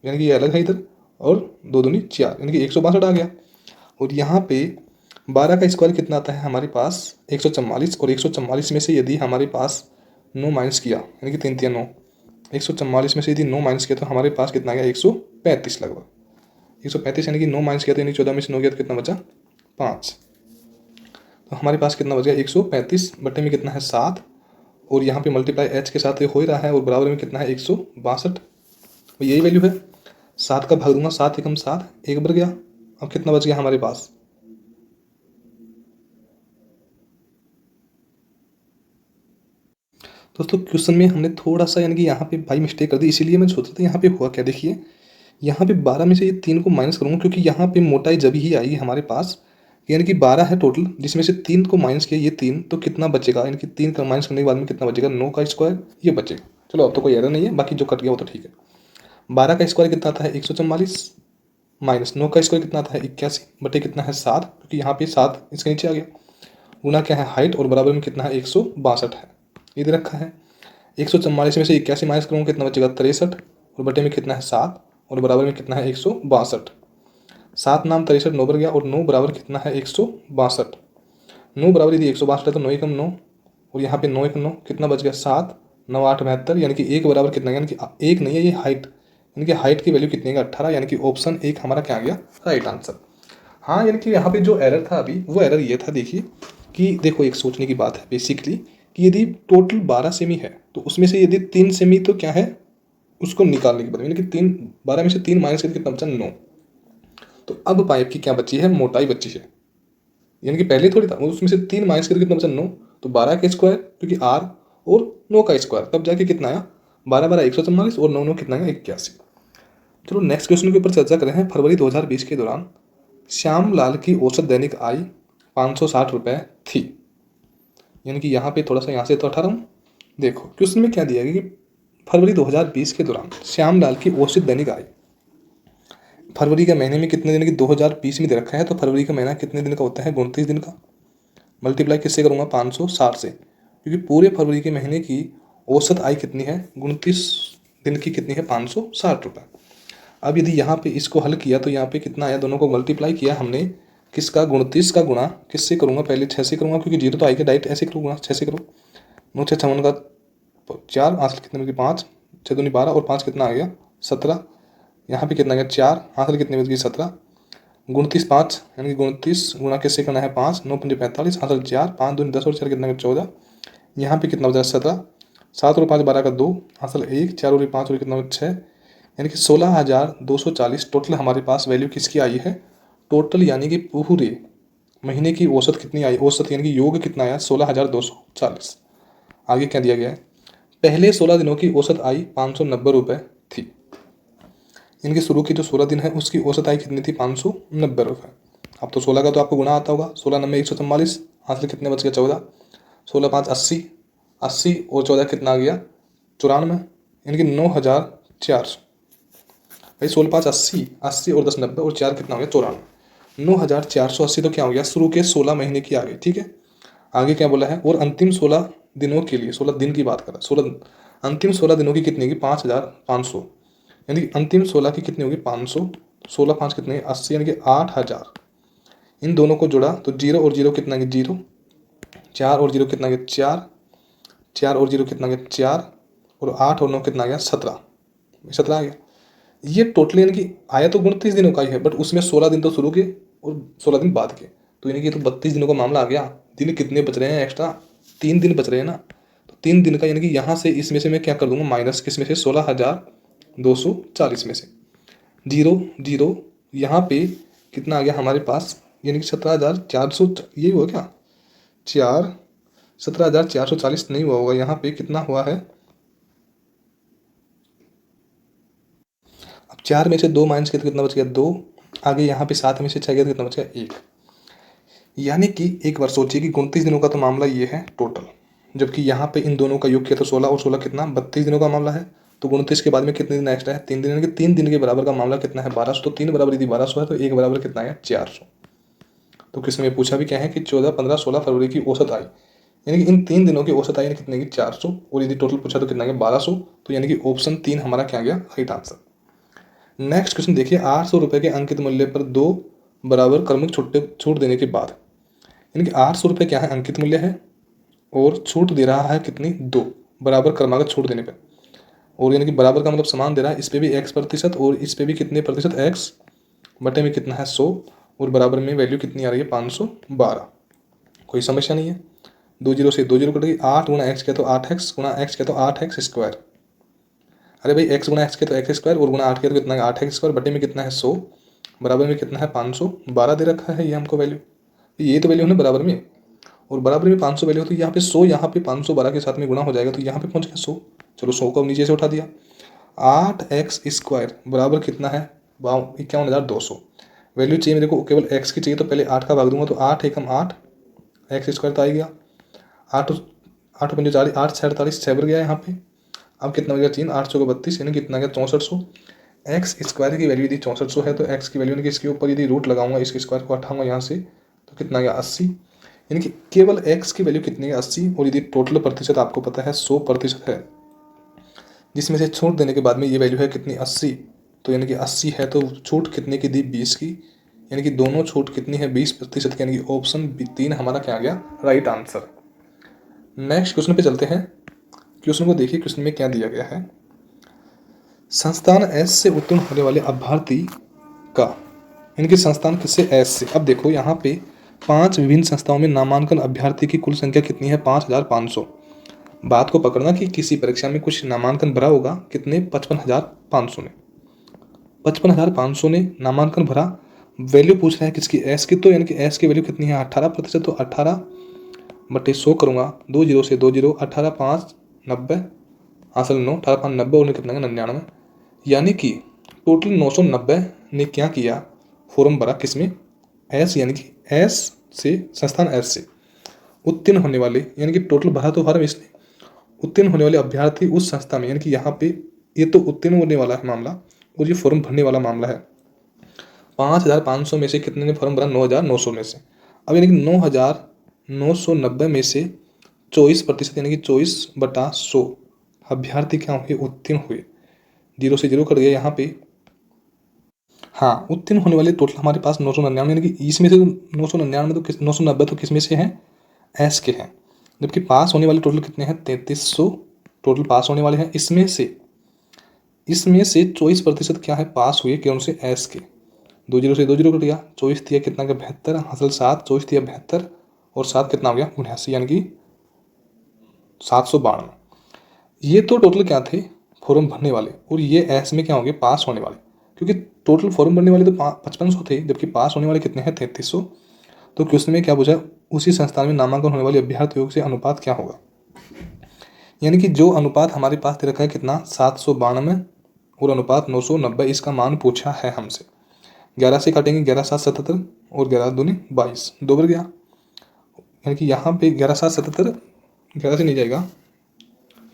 यानी कि ये अलग है इधर, और 2 दूनी 4 यानी कि 162 आ गया, और यहाँ पे 12 का स्क्वायर कितना आता है हमारे पास 144, और 144 में से यदि हमारे पास 9 माइनस किया, यानी कि 3 3 9, 144 में से यदि 9 माइनस किया तो हमारे पास कितना गया 135 लगभग, 135 यानी कि 9 माइनस किया तो यानी 14 में से 9 गया तो कितना बचा 5, तो हमारे पास कितना बच गया 135 बटे में कितना है 7, और यहाँ पे मल्टीप्लाई एच के साथ ये हो ही रहा है, और बराबर में कितना है 162, तो यही वैल्यू है। 7 का भाग दूंगा, 7 एकम 7, 1 बच गया, अब कितना बच गया हमारे पास, दोस्तों क्वेश्चन में हमने थोड़ा सा यानी कि यहाँ पे भाई मिस्टेक कर दी, इसीलिए मैं सोच रहा था यहाँ पे हुआ क्या, देखिए यहाँ पे 12 में से ये 3 को माइनस करूँगा, क्योंकि यहाँ पे मोटाई जब ही आएगी हमारे पास, यानी कि 12 है टोटल, जिसमें से 3 को माइनस किया ये 3, तो कितना बचेगा, यानी कि 3 का माइनस करने के बाद में कितना बचेगा 9 का स्क्वायर, ये बचेगा। चलो अब तो कोई एरर नहीं है, बाकी जो कट गया वो तो ठीक है। 12 का स्क्वायर कितना आता है 144, माइनस 9 का स्क्वायर कितना आता है 81 बटे कितना है 7, क्योंकि यहाँ पे 7 इसके नीचे आ गया, गुना क्या है हाइट, और बराबर में कितना है 162 है, ये दे रखा है। 144 में से 81 माइनस करूँगा कितना बचेगा 63, और बटे में कितना है 7, और बराबर में कितना है 162, 7 नाम 63 9 बन गया, और 9 बराबर कितना है 162, 9 बराबर यदि 162 है तो 9 एकम 9, और यहाँ पे 9 एकम 9 कितना बच गया 7, 9 8 72, यानी कि 1 बराबर कितना, यानी कि 1 नहीं है ये हाइट, यानी कि हाइट की वैल्यू कितनी है 18, यानी कि ऑप्शन 1 हमारा क्या आ गया राइट आंसर। हाँ यानी कि यहाँ पे जो एरर था अभी, वो एरर ये था, देखिए कि देखो एक सोचने की बात है बेसिकली, कि यदि टोटल 12 सेमी है तो उसमें से यदि 3 सेमी तो क्या है उसको निकालने के बाद यानी कि 12 में से 3 माइनस करके कितना बचा 9। तो अब पाइप की क्या बची है, मोटाई बची है, यानी कि पहले थोड़ी था, उसमें से 3 माइनस करके कितना बचा 9। तो 12 का स्क्वायर क्योंकि आर और 9 का स्क्वायर, तब जाके कितना आया 12 12 144 और 9 9 कितना आया 81। चलो नेक्स्ट क्वेश्चन के ऊपर चर्चा करें हैं। फरवरी 2020 के दौरान श्यामलाल की औसत दैनिक आय 560 रुपये थी। यानी कि यहाँ पे थोड़ा सा यहाँ से तो 18 हूँ। देखो क्वेश्चन में क्या दिया गया कि फरवरी 2020 के दौरान श्यामलाल की औसत दैनिक आय, फरवरी के महीने में कितने दिन की 2020 में दे रखा है, तो फरवरी का महीना कितने दिन का होता है 29 दिन का। मल्टीप्लाई किससे करूँगा 560 से, क्योंकि पूरे फरवरी के महीने की औसत आय कितनी है 29 दिन की कितनी है 560 रुपये। अब यदि यहाँ पे इसको हल किया तो यहाँ पे कितना आया, दोनों को मल्टीप्लाई किया हमने, किसका 29 का गुणा किससे करूँगा, पहले 6 से करूँगा क्योंकि जीरो तो आएगा, डायरेक्ट ऐसे करूँगा 6 से करो, 9 6 56 का 4, हासिल कितने बची 5, 6 दूनी 12 और 5 कितना आ गया 17। यहाँ पे कितना आ गया 4, हासिल कितने बच गई 17, 29 5 यानी कि 29 गुणा किससे करना है 5, 9 5 45, हासिल 4, 5 दूनी 10 और 4 कितना 14। यहाँ पे कितना बचा 17, 7 और 5 12 का 2, हासिल 1, 4 और 5 और कितना 6, यानी कि 16,240 टोटल हमारे पास वैल्यू किसकी आई है टोटल, यानी कि पूरे महीने की औसत कितनी आई, औसत यानी कि योग कितना आया 16,240। आगे क्या दिया गया है, पहले 16 दिनों की औसत आई 590 रुपये थी। यानी कि शुरू की जो 16 दिन है उसकी औसत आई कितनी थी 590 रुपये। अब तो 16 का तो आपको गुणा आता होगा, 16 9 144, हासिल कितने बच गया 14, 16 5 80, 80 और 14 कितना आ गया 94, यानी कि 9,400। भाई 16 5 80, 80 और 10 90 और 4 कितना हो गया 94, 9,480 तो क्या हो गया शुरू के 16 महीने की आ गई। ठीक है, आगे क्या बोला है, और अंतिम 16 दिनों के लिए, 16 दिन की बात कर रहा है, 16 अंतिम 16 दिनों की कितनी होगी 5,500, यानी कि अंतिम 16 की कितनी होगी 500, 16 5 कितने 80 यानी कि 8,000। इन दोनों को जोड़ा तो 0 और 0 कितना है 0, 4 और 0 कितना गया 4, 4 और 0 कितना गया 4 और 8 और 9 कितना गया 17, 17 आ गया। ये टोटल यानी कि आया तो 29 दिनों का ही है, बट उसमें 16 दिन तो शुरू के और 16 दिन बाद के, तो यानी कि तो 32 दिनों का मामला आ गया। दिन कितने बच रहे हैं एक्स्ट्रा, 3 दिन बच रहे हैं ना, तो 3 दिन का यानी कि यहाँ से इसमें से मैं क्या कर दूंगा माइनस, किसमें से 16,240 में से 0 0, यहाँ पे कितना आ गया हमारे पास, यानी कि 17,400, यही हुआ क्या 4, 17,440 नहीं हुआ होगा, यहाँ पे कितना हुआ है, अब 4 में से 2 माइनस किया तो कितना बच गया 2, आगे यहाँ पे 7 में से 6 गया तो कितना बच गया 1। यानी कि एक बार सोचिए कि 29 दिनों का तो मामला ये है टोटल, जबकि यहाँ पे इन दोनों का योग किया तो 16 और 16 कितना 32 दिनों का मामला है, तो 29 के बाद में कितने दिन एक्स्ट्रा है 3 दिन, यानी कि 3 दिन के बराबर का मामला कितना है 1200, तो 3 बराबर यदि 1200 है तो 1 बराबर कितना है 400। तो किसने पूछा भी क्या है कि 14 15 16 फरवरी की औसत आई, यानी कि इन 3 दिनों की औसत आई कितने की 400, और यदि टोटल पूछा तो कितना गया 1200, तो यानी कि ऑप्शन 3 हमारा क्या गया राइट आंसर। नेक्स्ट क्वेश्चन देखिए, 800 रुपये के अंकित मूल्य पर 2 बराबर क्रमिक छूट देने के बाद, यानी कि 800 रुपये क्या है अंकित मूल्य है और छूट दे रहा है कितनी 2 बराबर क्रमागत छूट देने पे, और यानी कि बराबर का मतलब समान दे रहा है, इस पे भी x प्रतिशत और इस पे भी कितने प्रतिशत x बटे में कितना है 100, और बराबर में वैल्यू कितनी आ रही है 512। कोई समस्या नहीं है, 2 जीरो से 2 जीरो कट गई, 8 गुणा एक्स किया तो 8x गुणा एक्स किया तो 8x स्क्वायर, अरे भाई x गुणा एक्स किया तो एक्स स्क्वायर और गुणा 8 किया तो कितना है 8x स्क्वायर, बटे में कितना है 100, बराबर में कितना है 512 दे रखा है ये हमको वैल्यू, ये तो वैल्यू है ना बराबर में, और बराबर में 500 वैल्यू, तो यहाँ पे 100 यहाँ पे 512 के साथ में गुणा हो जाएगा, तो यहाँ पे पहुँच गया 100। चलो 100 को नीचे से उठा दिया, 8x स्क्वायर बराबर कितना है 51,200। वैल्यू चाहिए मेरे को केवल x की चाहिए, तो पहले 8 का भाग दूंगा तो 8 एकम 8 एक्स स्क्वायर तो आ गया, 8 8 पंजे 40, 8 6 48 6 बन गया यहाँ पे। अब कितना हो गया 3, 8 चौका 32, यानी कितना गया 6400। एक्स स्क्वायर की वैल्यू यदि 6400 है तो एक्स की वैल्यू यानी कि इसके ऊपर यदि रूट लगाऊंगा, इसके स्क्वायर को हटाऊंगा यहाँ से तो कितना गया 80, यानी कि केवल x की वैल्यू कितनी है 80, और यदि टोटल प्रतिशत आपको पता है 100% है, जिसमें से छूट देने के बाद में ये वैल्यू है कितनी 80, तो यानी कि 80 है तो छूट कितने की दी 20 की, यानी कि दोनों छूट कितनी है 20%, यानी कि ऑप्शन 3 हमारा क्या आ गया राइट आंसर। नेक्स्ट क्वेश्चन पे चलते हैं। क्वेश्चन को देखिए, क्वेश्चन में क्या दिया गया है, संस्थान एस से उत्तीर्ण होने वाले अभ्यर्थी का, इनके संस्थान किससे एस से। अब देखो यहाँ पे 5 विभिन्न संस्थाओं में नामांकन अभ्यर्थी की कुल संख्या कितनी है 5,500। बात को पकड़ना कि किसी परीक्षा में कुछ नामांकन भरा होगा, कितने 55,500 ने, 55,500 ने नामांकन भरा। वैल्यू पूछ रहा है किसकी, एस की, तो यानी कि एस की वैल्यू कितनी है 18%, तो 18/100 करूँगा, 2 जीरो से 2 जीरो, 18 5 90, हासिल 9, 18 5 90 और कितना 99, यानी कि टोटल 990 ने क्या किया, फॉर्म भरा किसमें, एस, यानी कि एस से, संस्थान एस से उत्तीर्ण होने वाले, यानी कि टोटल भरा तो फॉर्म इसने, उत्तीर्ण होने वाले अभ्यर्थी उस संस्था में, यानी कि यहाँ पे ये तो उत्तीर्ण होने वाला है मामला और ये फॉर्म भरने वाला मामला है। 5,500 में से कितने ने फॉर्म भरा, 9,900 में से। अब यानी कि 9,990 में से 24% यानी कि 24/100 अभ्यर्थी क्या हुए, उत्तीर्ण हुए। 0 से 0 कट गया यहाँ पे। हाँ, उत्तीर्ण होने वाले टोटल हमारे पास 999, यानी कि इसमें से 999 तो 990 तो किस में से हैं, एस के हैं, जबकि पास होने वाले टोटल कितने हैं, 3300 टोटल पास होने वाले हैं। इसमें से 24% क्या है, पास हुए कौन से, एस के। 2 जीरो से 2 जीरो कट गया, 24 दिया कितना का 72, हासिल 7, 24 दिया 72 और 7 कितना हो गया 79, यानी कि 792। ये तो टोटल क्या थे, फॉर्म भरने वाले, और ये एस में क्या होंगे, पास होने वाले, क्योंकि टोटल फॉर्म भरने वाले तो 5500 थे, जबकि पास होने वाले कितने हैं, 3300। तो क्वेश्चन में क्या पूछा, उसी संस्थान में नामांकन होने वाले अभ्यर्थियों से अनुपात क्या होगा, यानी कि जो अनुपात हमारे पास दे रखा है कितना, 792 और अनुपात 990, इसका मान पूछा है हमसे। 11 से काटेंगे, 11 7 77 और 11 दूनी 22, 2 बढ़ गया, यानी कि यहाँ पे 11 7 77, 11 से नहीं जाएगा,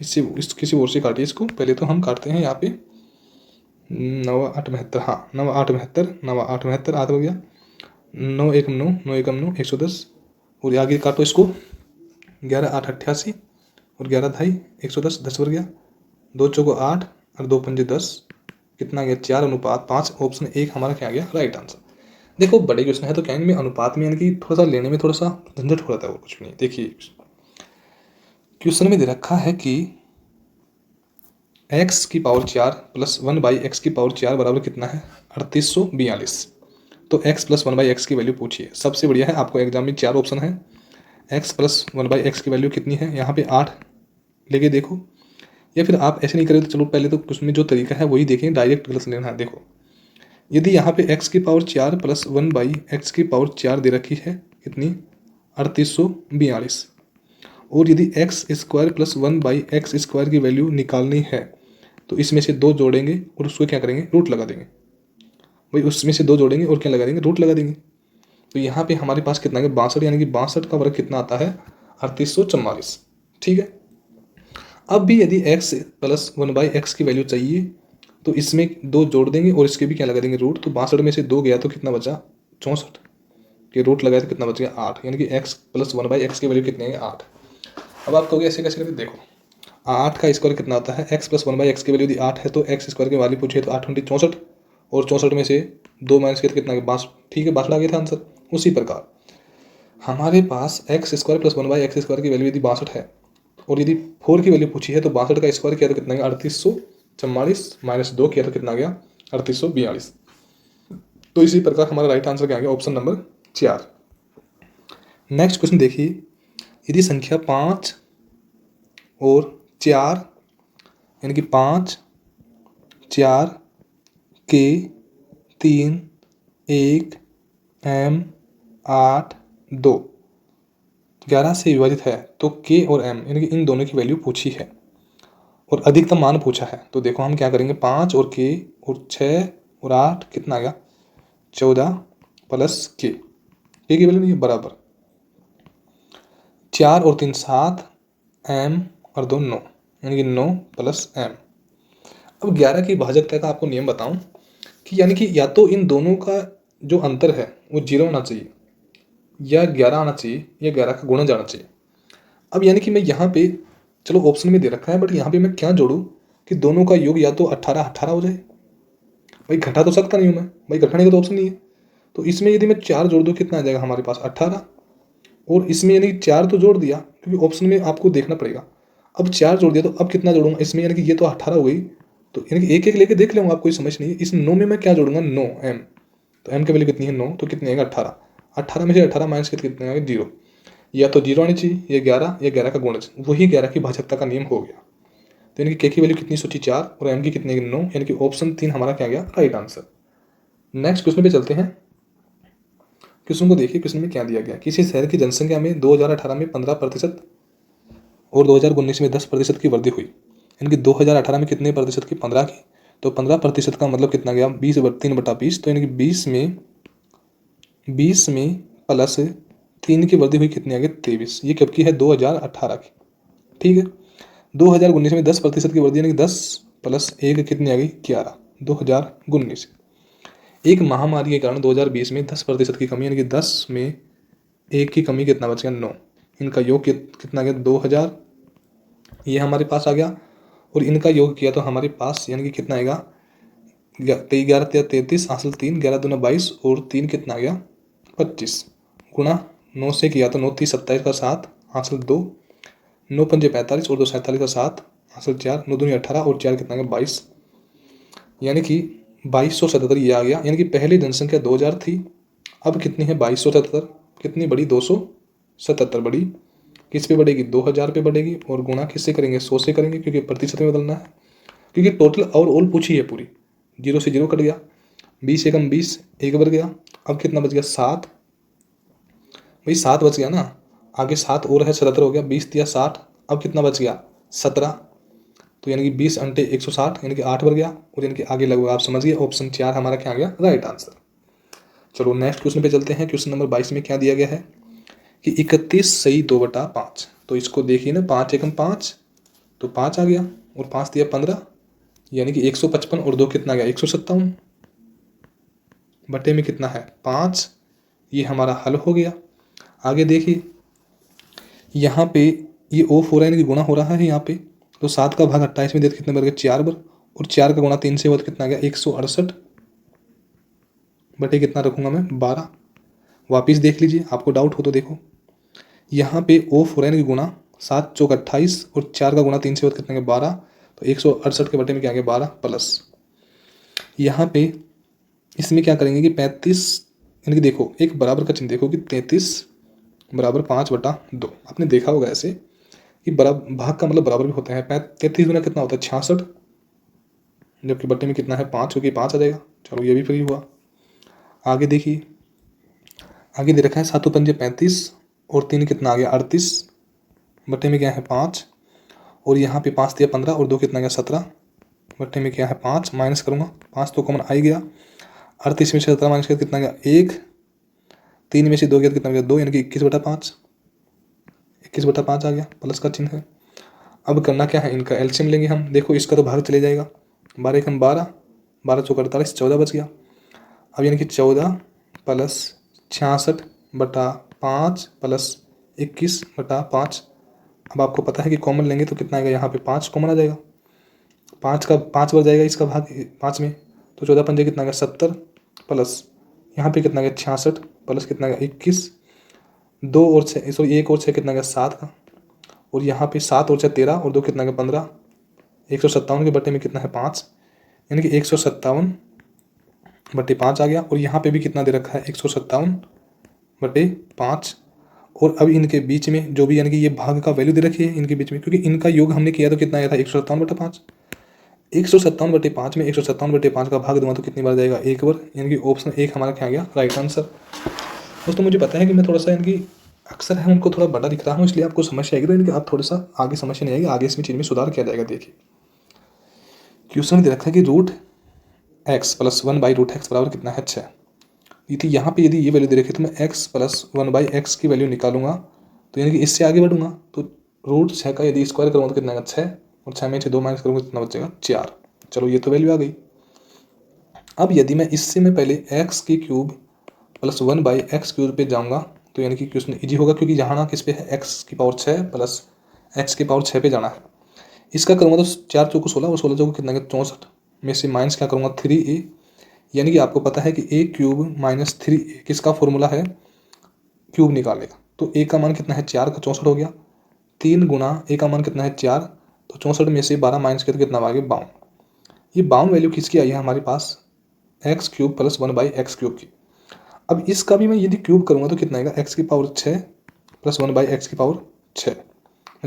इससे किसी और से काटिए इसको। पहले तो हम काटते हैं यहाँ पे 9 8 72, हाँ 9 8 72, 9 8 72, आधा हो गया, 9 1 9, 9 1 9, 110 और आगे काटो इसको, 11 8 88 और 11 ढाई 110, 10 बढ़ गया, 2 चौको 8 और 2 पंजे 10, कितना गया 4/5। ऑप्शन 1 हमारा क्या गया, राइट आंसर। देखो बड़े क्वेश्चन है तो क्या इनमें अनुपात में यानी कि थोड़ा सा लेने में थोड़ा सा झंझट हो जाता है और कुछ नहीं। देखिए क्वेश्चन में दे रखा है कि x की पावर 4 प्लस 1/x की पावर 4 बराबर कितना है, 3842। तो x प्लस 1/x की वैल्यू पूछिए। सबसे बढ़िया है, आपको एग्जाम में 4 ऑप्शन है, x प्लस 1/x की वैल्यू कितनी है, यहाँ पे 8 लेके देखो, या फिर आप ऐसे नहीं करें तो चलो पहले तो उसमें जो तरीका है वही देखें, डायरेक्ट गलत लेना है। देखो यदि यहाँ पे x की पावर 4 प्लस 1/x की पावर 4 दे रखी है कितनी, 3842, और यदि x square plus 1/x square की वैल्यू निकालनी है तो इसमें से 2 जोड़ेंगे और उसको क्या करेंगे, रूट लगा देंगे। भाई उसमें से 2 जोड़ेंगे और क्या लगा देंगे, रूट लगा देंगे। तो यहाँ पे हमारे पास कितना है, 62, यानी कि 62 का वर्ग कितना आता है, 3844। ठीक है, अब भी यदि x प्लस 1/x की वैल्यू चाहिए तो इसमें 2 जोड़ देंगे और इसके भी क्या लगा देंगे, रूट। तो 62 में से 2 गया तो कितना बचा, 64 के रूट लगाया तो कितना बच गया, 8, यानी कि x प्लस 1/x की वैल्यू कितनी है, 8। अब आप कहोगे ऐसे कैसे करते, देखो 8 का स्क्वायर कितना आता है, x प्लस 1/x की वैल्यू यदि 8 है तो x स्क्वायर की वैल्यू पूछिए तो 8 64 और 64 में से 2 माइनस किया तो कितना, 62। ठीक है, 62 आ गया था आंसर। उसी प्रकार हमारे पास x square plus 1/x square की वैल्यू यदि 62 है और यदि 4 की वैल्यू पूछी है तो 62 का स्क्वायर किया तो कितना गया, 3844 माइनस 2 किया तो कितना गया, 3842। तो इसी प्रकार हमारा राइट आंसर क्या आ गया, ऑप्शन नंबर 4। नेक्स्ट क्वेश्चन देखिए, यदि संख्या 5 और 4 यानी कि 5 4 के 3 1 m 8 2 11 से विभाजित है तो k और m यानी कि इन दोनों की वैल्यू पूछी है और अधिकतम मान पूछा है। तो देखो हम क्या करेंगे, 5 और k और 6 और 8 कितना आ गया, 14 प्लस k की वैल्यू नहीं है बराबर 4 और 3 7 m और 2 9 यानी कि 9 प्लस m। अब 11 की भाजकता का आपको नियम बताऊं कि यानी कि या तो इन दोनों का जो अंतर है वो 0 होना चाहिए या 11 आना चाहिए या 11 का गुणा जाना चाहिए। अब यानी कि मैं यहाँ पे, चलो ऑप्शन में दे रखा है बट यहाँ पे मैं क्या जोड़ूँ कि दोनों का योग या तो 18 18 हो जाए। भाई घटा तो सकता नहीं हूँ मैं, भाई घटाने का तो ऑप्शन नहीं है। तो इसमें यदि मैं 4 जोड़ दूँ कितना आ जाएगा हमारे पास 18, और इसमें यानी कि 4 तो जोड़ दिया क्योंकि ऑप्शन में आपको देखना पड़ेगा। अब 4 जोड़ दिया तो अब कितना जोड़ूंगा इसमें, यानी कि ये तो 18 हो गई, तो यानी कि एक एक लेके देख लूँगा, आप कोई समझ नहीं है। इस 9 में मैं क्या जोड़ूंगा, 9 m, तो m की वैल्यू कितनी है 9, तो कितनी आएगा 18, 18 में से 18 माइनस कितने आएगा 0, या तो 0 आनी चाहिए, या 11, या 11 का गुणज, वही 11 की भाजकता का नियम हो गया। तो यानी कि के की वैल्यू कितनी सोची 4 और एम की कितनी 9, यानी कि ऑप्शन 3 हमारा क्या गया राइट आंसर। नेक्स्ट क्वेश्चन पे चलते हैं। क्वेश्चन को देखिए, क्वेश्चन में क्या दिया गया, किसी शहर की जनसंख्या में 2018 में 15% और 2019 में 10% की वृद्धि हुई। यानी कि 2018 में कितने प्रतिशत की, 15 की, तो 15% का मतलब कितना गया 3/20, तो यानी कि 20 में प्लस 3 की वृद्धि हुई, कितनी आ गई 23। ये कब की है 2018 की, ठीक है। 2019 में 10% की वृद्धि, यानी कि 10 प्लस 1 कितनी आ गई 11, 2019। एक महामारी के कारण 2020 में 10% की कमी, यानी कि 10 में 1 की कमी, कितना बच गया 9। इनका योग कितना गया 2000, ये हमारे पास आ गया, और इनका योग किया तो हमारे पास यानी कि कितना आएगा 11 33 हासिल 3, 11 दूना 22 और 3 कितना आ गया 25, गुणा 9 से किया तो 9 30 27 का 7 हासिल 2, 9 पंजे 45 और 2 47 का 7 हासिल 4, 9 दूनी 18 और 4 कितना आ गया 22, यानी कि 2277 ये आ गया। यानी कि पहले जनसंख्या 2000 थी, अब कितनी है 2277, कितनी बढ़ी 277 बढ़ी, किस पे बढ़ेगी 2000 पे बढ़ेगी, और गुणा किससे करेंगे 100 से करेंगे, क्योंकि प्रतिशत में बदलना है, क्योंकि टोटल और ऑल पूछी है पूरी। 0 से 0 कट गया, 20 एकम 20, एक बढ़ गया, अब कितना बच गया 7, भाई 7 बच गया ना, आगे 7 और है 77 हो गया, 20 दिया 60, अब कितना बच गया 17, तो यानी कि 20 अंटे 160, यानी कि 8 बढ़ गया, और यानी कि आगे लगभग आप समझिए ऑप्शन 4 हमारा क्या आ गया राइट आंसर। चलो नेक्स्ट क्वेश्चन पे चलते हैं। क्वेश्चन नंबर 22 में क्या दिया गया है कि 31 सही 2/5, तो इसको देखिए ना, 5 एकम 5, तो 5 आ गया, और 5 दिया 15, यानी कि 155 और 2 कितना गया 157, बटे में कितना है 5, ये हमारा हल हो गया। आगे देखिए यहाँ पे ये ऑफ हो रहा है, यानी कि गुणा हो रहा है यहाँ पे, तो 7 का भाग 28 में देते कितने बढ़ गया 4 बार, और 4 का गुणा 3 से हुआ तो कितना आ गया 168, बटे कितना रखूँगा मैं 12। वापिस देख लीजिए, आपको डाउट हो तो देखो, यहाँ पे ऑफ हो रहा है यानी कि गुणा, 7 चौक 28 और 4 का गुणा 3 से हुआ तो कितना गया 12, तो 168 के बटे में क्या आ गया 12 प्लस, यहाँ पे इसमें क्या करेंगे कि 35, यानी कि देखो एक बराबर का चिन्ह देखो कि 33 बराबर 5/2, आपने देखा होगा ऐसे कि बराबर भाग का मतलब बराबर भी होता है। 33 गुना कितना होता है 66, जबकि बटे में कितना है 5, क्योंकि 5 आ जाएगा। चलो ये भी फ्री हुआ। आगे देखिए, आगे दे रखा है 7 पंजे 35 और 3 कितना आ गया 38, बटे में क्या है 5, और यहाँ पे 5 दिया 15 और 2 कितना गया 17, बटे में क्या है 5, माइनस करूँगा 5 तो कॉमन आ ही गया, 38 में से 17 माइनस किया कितना गया 1, 3 में से 2 गया कितना गया 2, यानी कि 21/5, 21/5 आ गया, प्लस का चिन्ह है। अब करना क्या है, इनका एलसीएम लेंगे हम। देखो इसका तो भाग चले जाएगा, 12 एकम 12, 12 चौक 48, 14 बच गया। अब यानी कि 14 प्लस 66/5 प्लस 21/5। अब आपको पता है कि कॉमन लेंगे तो कितना आएगा, यहाँ पे 5 कॉमन आ जाएगा, 5 का 5 बार जाएगा इसका भाग 5 में, तो 14 पंजे कितना गया 70 प्लस यहाँ पे कितना गया 66 प्लस कितना गया 21, 2 और 6 सॉरी 1 और 6 कितना गया 7 का, और यहाँ पे 7 और 6 13 और 2 कितना गया 15, 157 के बटे में कितना है 5, यानी कि 157/5 आ गया। और यहाँ पे भी कितना दे रखा है 157/5, और अब इनके बीच में जो भी यानी कि ये भाग का वैल्यू दे रखी है इनके बीच में, क्योंकि इनका योग हमने किया तो कितना आया था 157/5, 157/5 में 157/5 का भाग दूंगा तो कितनी बार जाएगा 1 बार, यानी कि ऑप्शन 1 हमारा क्या आ गया राइट आंसर। दोस्तों मुझे पता है कि मैं थोड़ा सा यानी कि अक्सर है उनको थोड़ा बड़ा दिख रहा हूँ, इसलिए आपको समस्या आएगी, तो इनके आप थोड़ा सा आगे समस्या नहीं आएगी, आगे इसमें चीज़ में सुधार किया जाएगा। देखिए क्वेश्चन दे रखा है कि √x + 1/√x बराबर कितना है 6। यदि यहाँ पे यदि ये वैल्यू दे रखी है तो मैं x + 1/x की वैल्यू निकालूंगा, तो यानी कि इससे आगे बढ़ूंगा, तो √6 का यदि स्क्वायर करूँगा तो कितना आएगा 6, और 6 में से 2 माइनस करूँगा कितना बचेगा 4। चलो ये तो वैल्यू आ गई। अब यदि मैं इससे मैं पहले x³ + 1/x³ पे जाऊँगा तो यानी कि क्वेश्चन ईजी होगा, क्योंकि यहाँ ना किस पे है x⁶ प्लस x⁶ पे जाना है। इसका करूँगा तो 4 चौको 16 और 16 चौको कितना गया 64, में से माइनस क्या करूँगा 3a, यानी कि आपको पता है कि a³ - 3a किसका फॉर्मूला है क्यूब निकालने का, तो a का मान कितना है 4 का 64 हो गया, 3 गुना a का मान कितना है 4, तो 64 में से 12 माइनस किया तो कितना आ गया 52। ये 52 वैल्यू किसकी आई है हमारे पास x³ + 1/x³ की। अब इसका भी मैं यदि क्यूब करूँगा तो कितना आएगा x⁶ प्लस 1/x की पावर 6,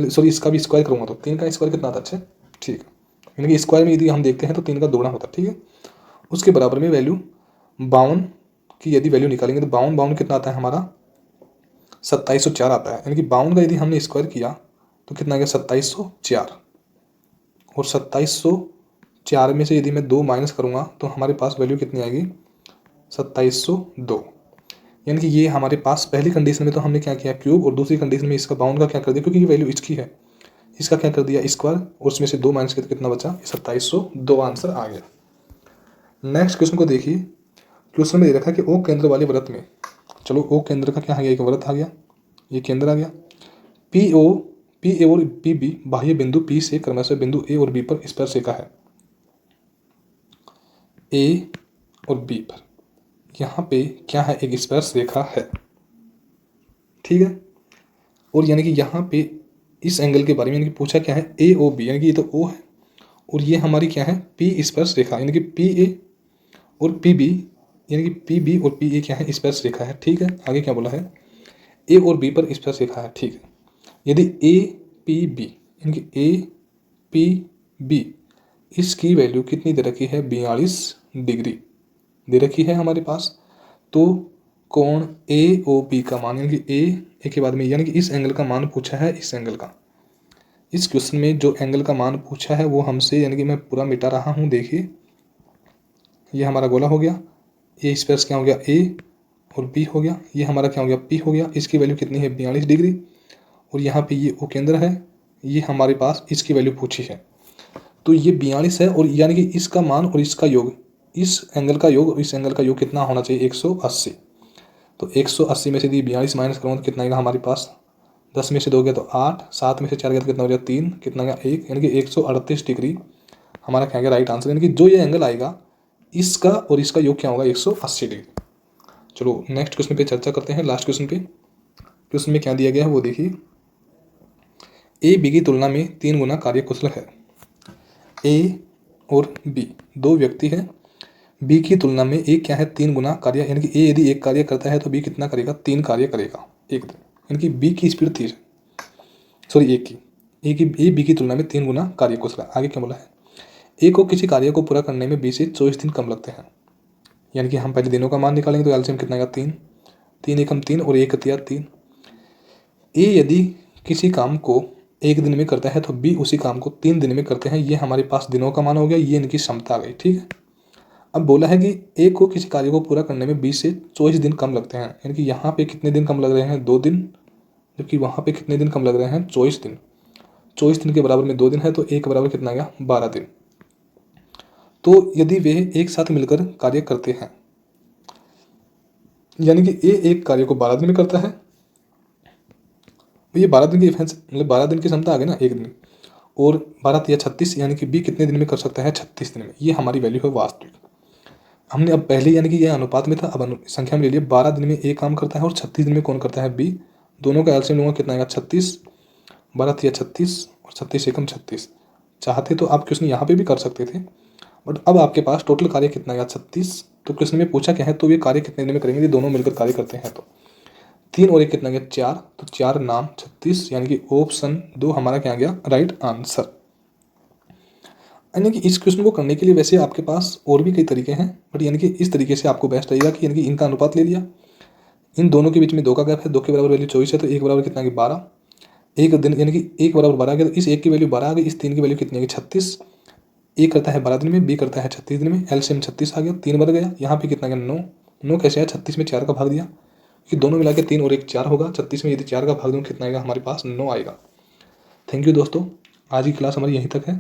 सॉरी इसका भी स्क्वायर करूँगा तो 3 का स्क्वायर कितना आता है 6, ठीक है। यानी कि स्क्वायर में यदि हम देखते हैं तो 3 का दोगुना होता है, ठीक है। उसके बराबर में वैल्यू 52 की यदि वैल्यू निकालेंगे तो 52 कितना आता है हमारा 2704 आता है। यानी कि 52 का यदि हमने स्क्वायर किया तो कितना आ गया 2704, और 2704 में से यदि मैं 2 माइनस करूँगा तो हमारे पास वैल्यू कितनी आएगी 2702। यानी कि ये हमारे पास पहली कंडीशन में तो हमने क्या किया क्यूब, और दूसरी कंडीशन में इसका 52 का क्या कर दिया, क्योंकि ये वैल्यू इसकी है, इसका क्या कर दिया स्क्वायर, और उसमें से 2 माइनस किया तो कितना बचा 2702 आंसर आ गया। नेक्स्ट क्वेश्चन को देखिए। क्वेश्चन में दे रखा है कि ओ केंद्र वाले वृत्त में, चलो ओ केंद्र का क्या आ गया, एक वृत्त आ गया, ये केंद्र आ गया। पी ए और पी बी बाह्य बिंदु पी से क्रमशः बिंदु ए और बी पर स्पर्श रेखा है। ए और बी पर यहाँ पे क्या है, एक स्पर्श रेखा है, ठीक है। और यानी कि यहाँ पे इस एंगल के बारे में यानी कि पूछा क्या है ए ओ बी, यानी कि ये तो ओ है और ये हमारी क्या है पी स्पर्श रेखा, यानी कि पी ए और पी बी, यानी कि पी बी और पी ए क्या है स्पर्श रेखा है, ठीक है। आगे क्या बोला है ए और बी पर स्पर्श रेखा है, ठीक है। यदि ए पी बी यानी कि ए पी बी इसकी वैल्यू कितनी दे रखी है 42 डिग्री दे रखी है हमारे पास, तो कोण ए ओ बी का मान यानी कि ए के बाद में यानी कि इस एंगल का मान पूछा है, इस एंगल का, इस क्वेश्चन में जो एंगल का मान पूछा है वो हमसे, यानी कि मैं पूरा मिटा रहा हूँ, देखिए ये हमारा गोला हो गया, ये स्पेस क्या हो गया ए और बी हो गया, ये हमारा क्या हो गया पी हो गया, इसकी वैल्यू कितनी है 42 डिग्री, और यहाँ पे ये ओ केंद्र है, ये हमारे पास इसकी वैल्यू पूछी है, तो ये 42 है, और यानी कि इसका मान और इसका योग, इस एंगल का योग और इस एंगल का योग कितना होना चाहिए 180, तो 180 में से यदि 42 माइनस करूँगा तो कितना आएगा हमारे पास, 10 में से 2 गया तो 8, 7 में से 4 गया तो कितना हो गया 3, कितना गया 1, यानी कि 138 डिग्री हमारा क्या गया राइट आंसर, यानी कि जो ये एंगल आएगा इसका और इसका योग क्या होगा 180 डिग्री। चलो नेक्स्ट क्वेश्चन पे चर्चा करते हैं, लास्ट क्वेश्चन पे। क्वेश्चन में क्या दिया गया है वो देखिए। ए बी की तुलना में 3 गुना कार्यकुशल है। ए और बी दो व्यक्ति हैं, बी की तुलना में ए क्या है 3 गुना कार्य, यानी कि ए यदि एक कार्य करता है तो बी कितना करेगा 3 कार्य करेगा एक दिन, यानी कि बी की स्पीड 3 सॉरी ए बी की तुलना में 3 गुना कार्यकुशल है। आगे क्या बोला है ए को किसी कार्य को पूरा करने में बी से 24 दिन कम लगते हैं, यानी कि हम पहले दिनों का मान निकालेंगे तो एलसीएम कितना आएगा 3, 3 एकम 3 और 1 तिया 3। ए यदि किसी काम को एक दिन में करता है तो बी उसी काम को 3 दिन में करते हैं, ये हमारे पास दिनों का मान हो गया, ये इनकी क्षमता आ गई, ठीक है। अब बोला है कि ए को किसी कार्य को पूरा करने में बी से 24 दिन कम लगते हैं, यानी कि यहाँ पे कितने दिन कम लग रहे हैं 2 दिन, जबकि वहाँ पे कितने दिन कम लग रहे हैं 24 दिन। 24 दिन के बराबर में 2 दिन है तो ए के बराबर कितना गया 12 दिन। तो यदि वे एक साथ मिलकर कार्य करते हैं, यानी कि ए एक कार्य को 12 दिन में करता है, तो ये 12 दिन की मतलब 12 दिन की क्षमता आ गई ना एक दिन, और 12 या 36 यानी कि बी कितने दिन में कर सकता है 36 दिन में, ये हमारी वैल्यू है वास्तविक। हमने अब पहले यानी कि यह अनुपात में था, अब संख्या में ले लिया 12 दिन में ए काम करता है और 36 दिन में कौन करता है बी, दोनों का एलसीएम लूँगा कितना आएगा 36, 12 या 36 और 36 एकम 36। चाहते तो आप क्वेश्चन यहाँ पे भी कर सकते थे, बट अब आपके पास टोटल कार्य कितना आएगा 36, तो क्वेश्चन में पूछा क्या है तो ये कार्य कितने दिन में करेंगे, दोनों मिलकर कार्य करते हैं, तो 3 और 1 कितना गया 4, तो 4 नाम 36, यानी कि ऑप्शन 2 हमारा क्या गया राइट आंसर। यानी कि इस क्वेश्चन को करने के लिए वैसे आपके पास और भी कई तरीके हैं, बट यानी कि इस तरीके से आपको बेस्ट रहेगा कि यानी कि इनका अनुपात ले लिया, इन दोनों के बीच में 2 का गैप है, 2 के बराबर वैल्यू 24 है तो 1 बराबर कितना है 12, एक दिन यानी कि 1 बराबर 12 आ गया, तो इस 1 की वैल्यू 12 आ गई, इस 3 की वैल्यू कितनी आ गई 36, ए करता है 12 दिन में, बी करता है 36 दिन में, एलसीएम 36 आ गया, 3 बढ़ गया, यहाँ पे कितना गया 9, 9 कैसे आया 36 में 4 का भाग दिया, कि दोनों मिला के 3 और 1 4 होगा, 36 में यदि 4 का भाग दूँ कितना आएगा हमारे पास 9 आएगा। थैंक यू दोस्तों, आज की क्लास हमारी यहीं तक है।